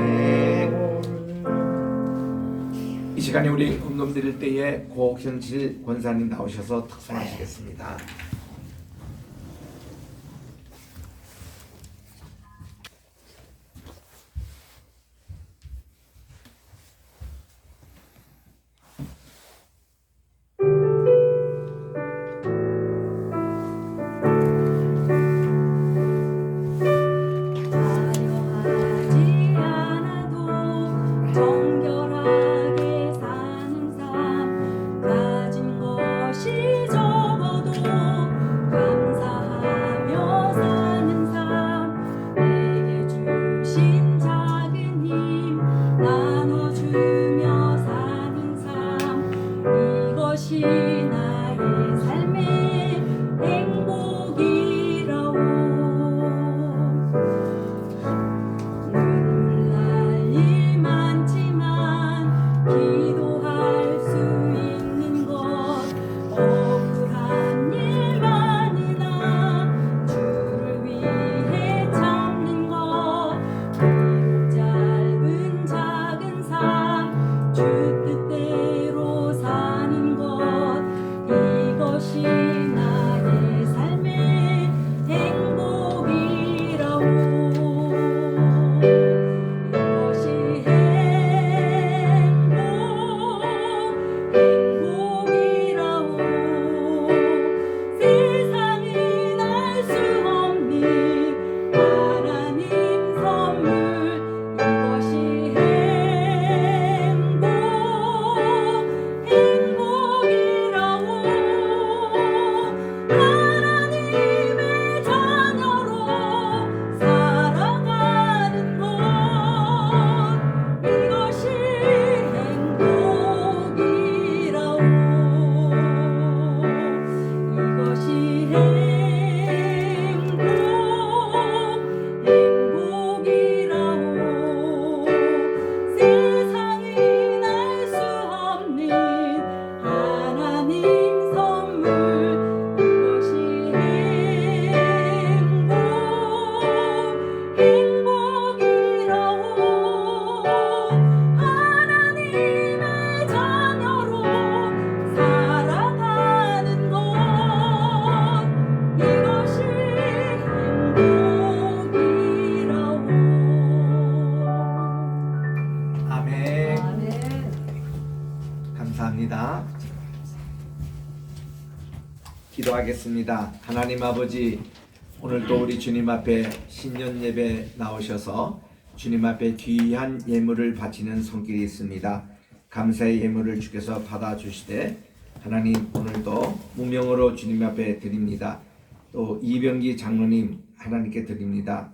이 시간에 우리 헌금 드릴 때에 고현실 권사님 나오셔서 특송하시겠습니다.
화려하지 않아도 정결하게 사는 삶 가진 것이 적어도 감사하며 사는 삶 내게 주신 작은 힘 나눠주며 사는 삶 이것이 나의 삶의 행복이라오. 눈물 날 일 많지만 기도할 수 있는 것 억울한 일 많으나 주를 위해 참는 것 비록 짧은 작은 삶 주 뜻대로 사는 것 이것이 나의 삶의 행복이라오. 이것이 행복이라오. 세상이 알 수 없는 하나님 선물 이것이 행복이라오. 하나님의 자녀로 살아가는 것 이것이 행복이라오. 이것이 행복이라오. 세상이 알 수 없는 하나님 선물 이것이 행복이라오. 하나님의 자녀로 살아가는 것 이것이 행복이라오.
아멘.
아멘.
감사합니다. 기도하겠습니다. 하나님 아버지, 오늘도 우리 주님 앞에 신년 예배 나오셔서 주님 앞에 귀한 예물을 바치는 손길이 있습니다. 감사의 예물을 주께서 받아주시되 하나님 오늘도 무명으로 주님 앞에 드립니다. 또 이병기 장로님 하나님께 드립니다.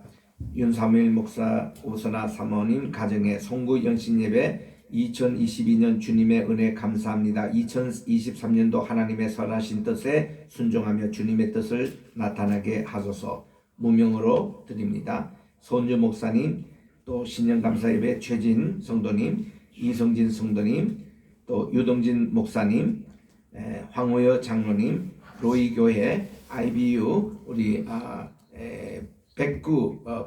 윤사무엘 목사, 오선아 사모님 가정의 송구 연신 예배 2022년 주님의 은혜 감사합니다. 2023년도 하나님의 선하신 뜻에 순종하며 주님의 뜻을 나타나게 하소서. 무명으로 드립니다. 손주 목사님, 또 신년 감사 예배 최진 성도님, 이성진 성도님, 또 유동진 목사님, 황우여 장로님, 로이교회 IBU 우리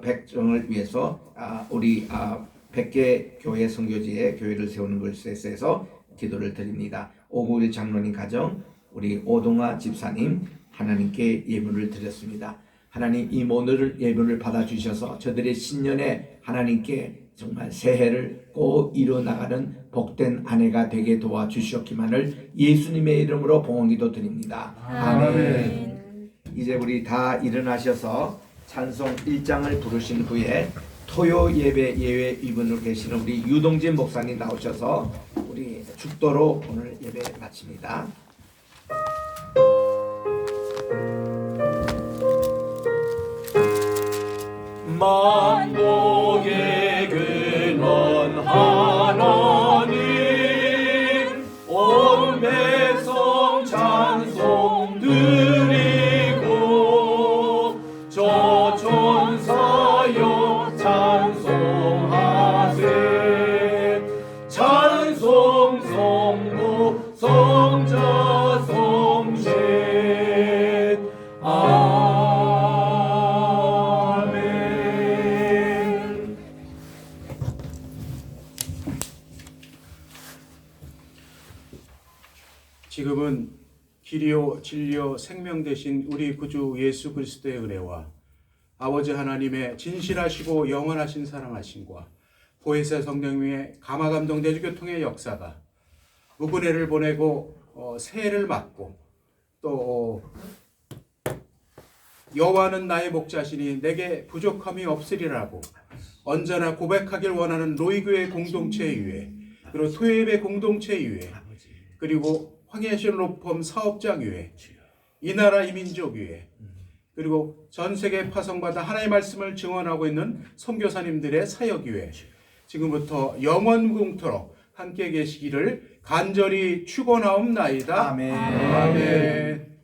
백정을 위해서 우리 100개 교회 선교지에 교회를 세우는 것에 대해서 기도를 드립니다. 오구리 장로님 가정, 우리 오동아 집사님 하나님께 예물을 드렸습니다. 하나님 이 오늘 예배를 받아주셔서 저들의 신년에 하나님께 정말 새해를 꼭 이뤄나가는 복된 아내가 되게 도와주시옵기만을 예수님의 이름으로 봉헌기도 드립니다. 아멘. 이제 우리 다 일어나셔서 찬송 1장을 부르신 후에 토요 예배 예외 이분으로 계시는 우리 유동진 목사님 나오셔서 우리 축도로 오늘 예배 마칩니다.
만복의 근원 하나님 온 백성 찬송 드리고 저 천사여 찬송하세 찬송 성부 성자 성신 아멘.
지금은 길이요 진리요 생명 되신 우리 구주 예수 그리스도의 은혜와 아버지 하나님의 진실하시고 영원하신 사랑하심과 보혜사 성령님의 감화감동 대주교통의 역사가 묵은 해를 보내고 새해를 맞고 또 여호와는 나의 목자시니 내게 부족함이 없으리라고 언제나 고백하길 원하는 로이교회 공동체 위에 그리고 토요예배 공동체 위에 그리고 황해신 로펌 사업장 위에 이 나라 이 민족 위에 그리고 전 세계 파송받아 하나님의 말씀을 증언하고 있는 선교사님들의 사역 위에 지금부터 영원공토록 함께 계시기를 간절히 축원하옵나이다.
아멘.
아멘.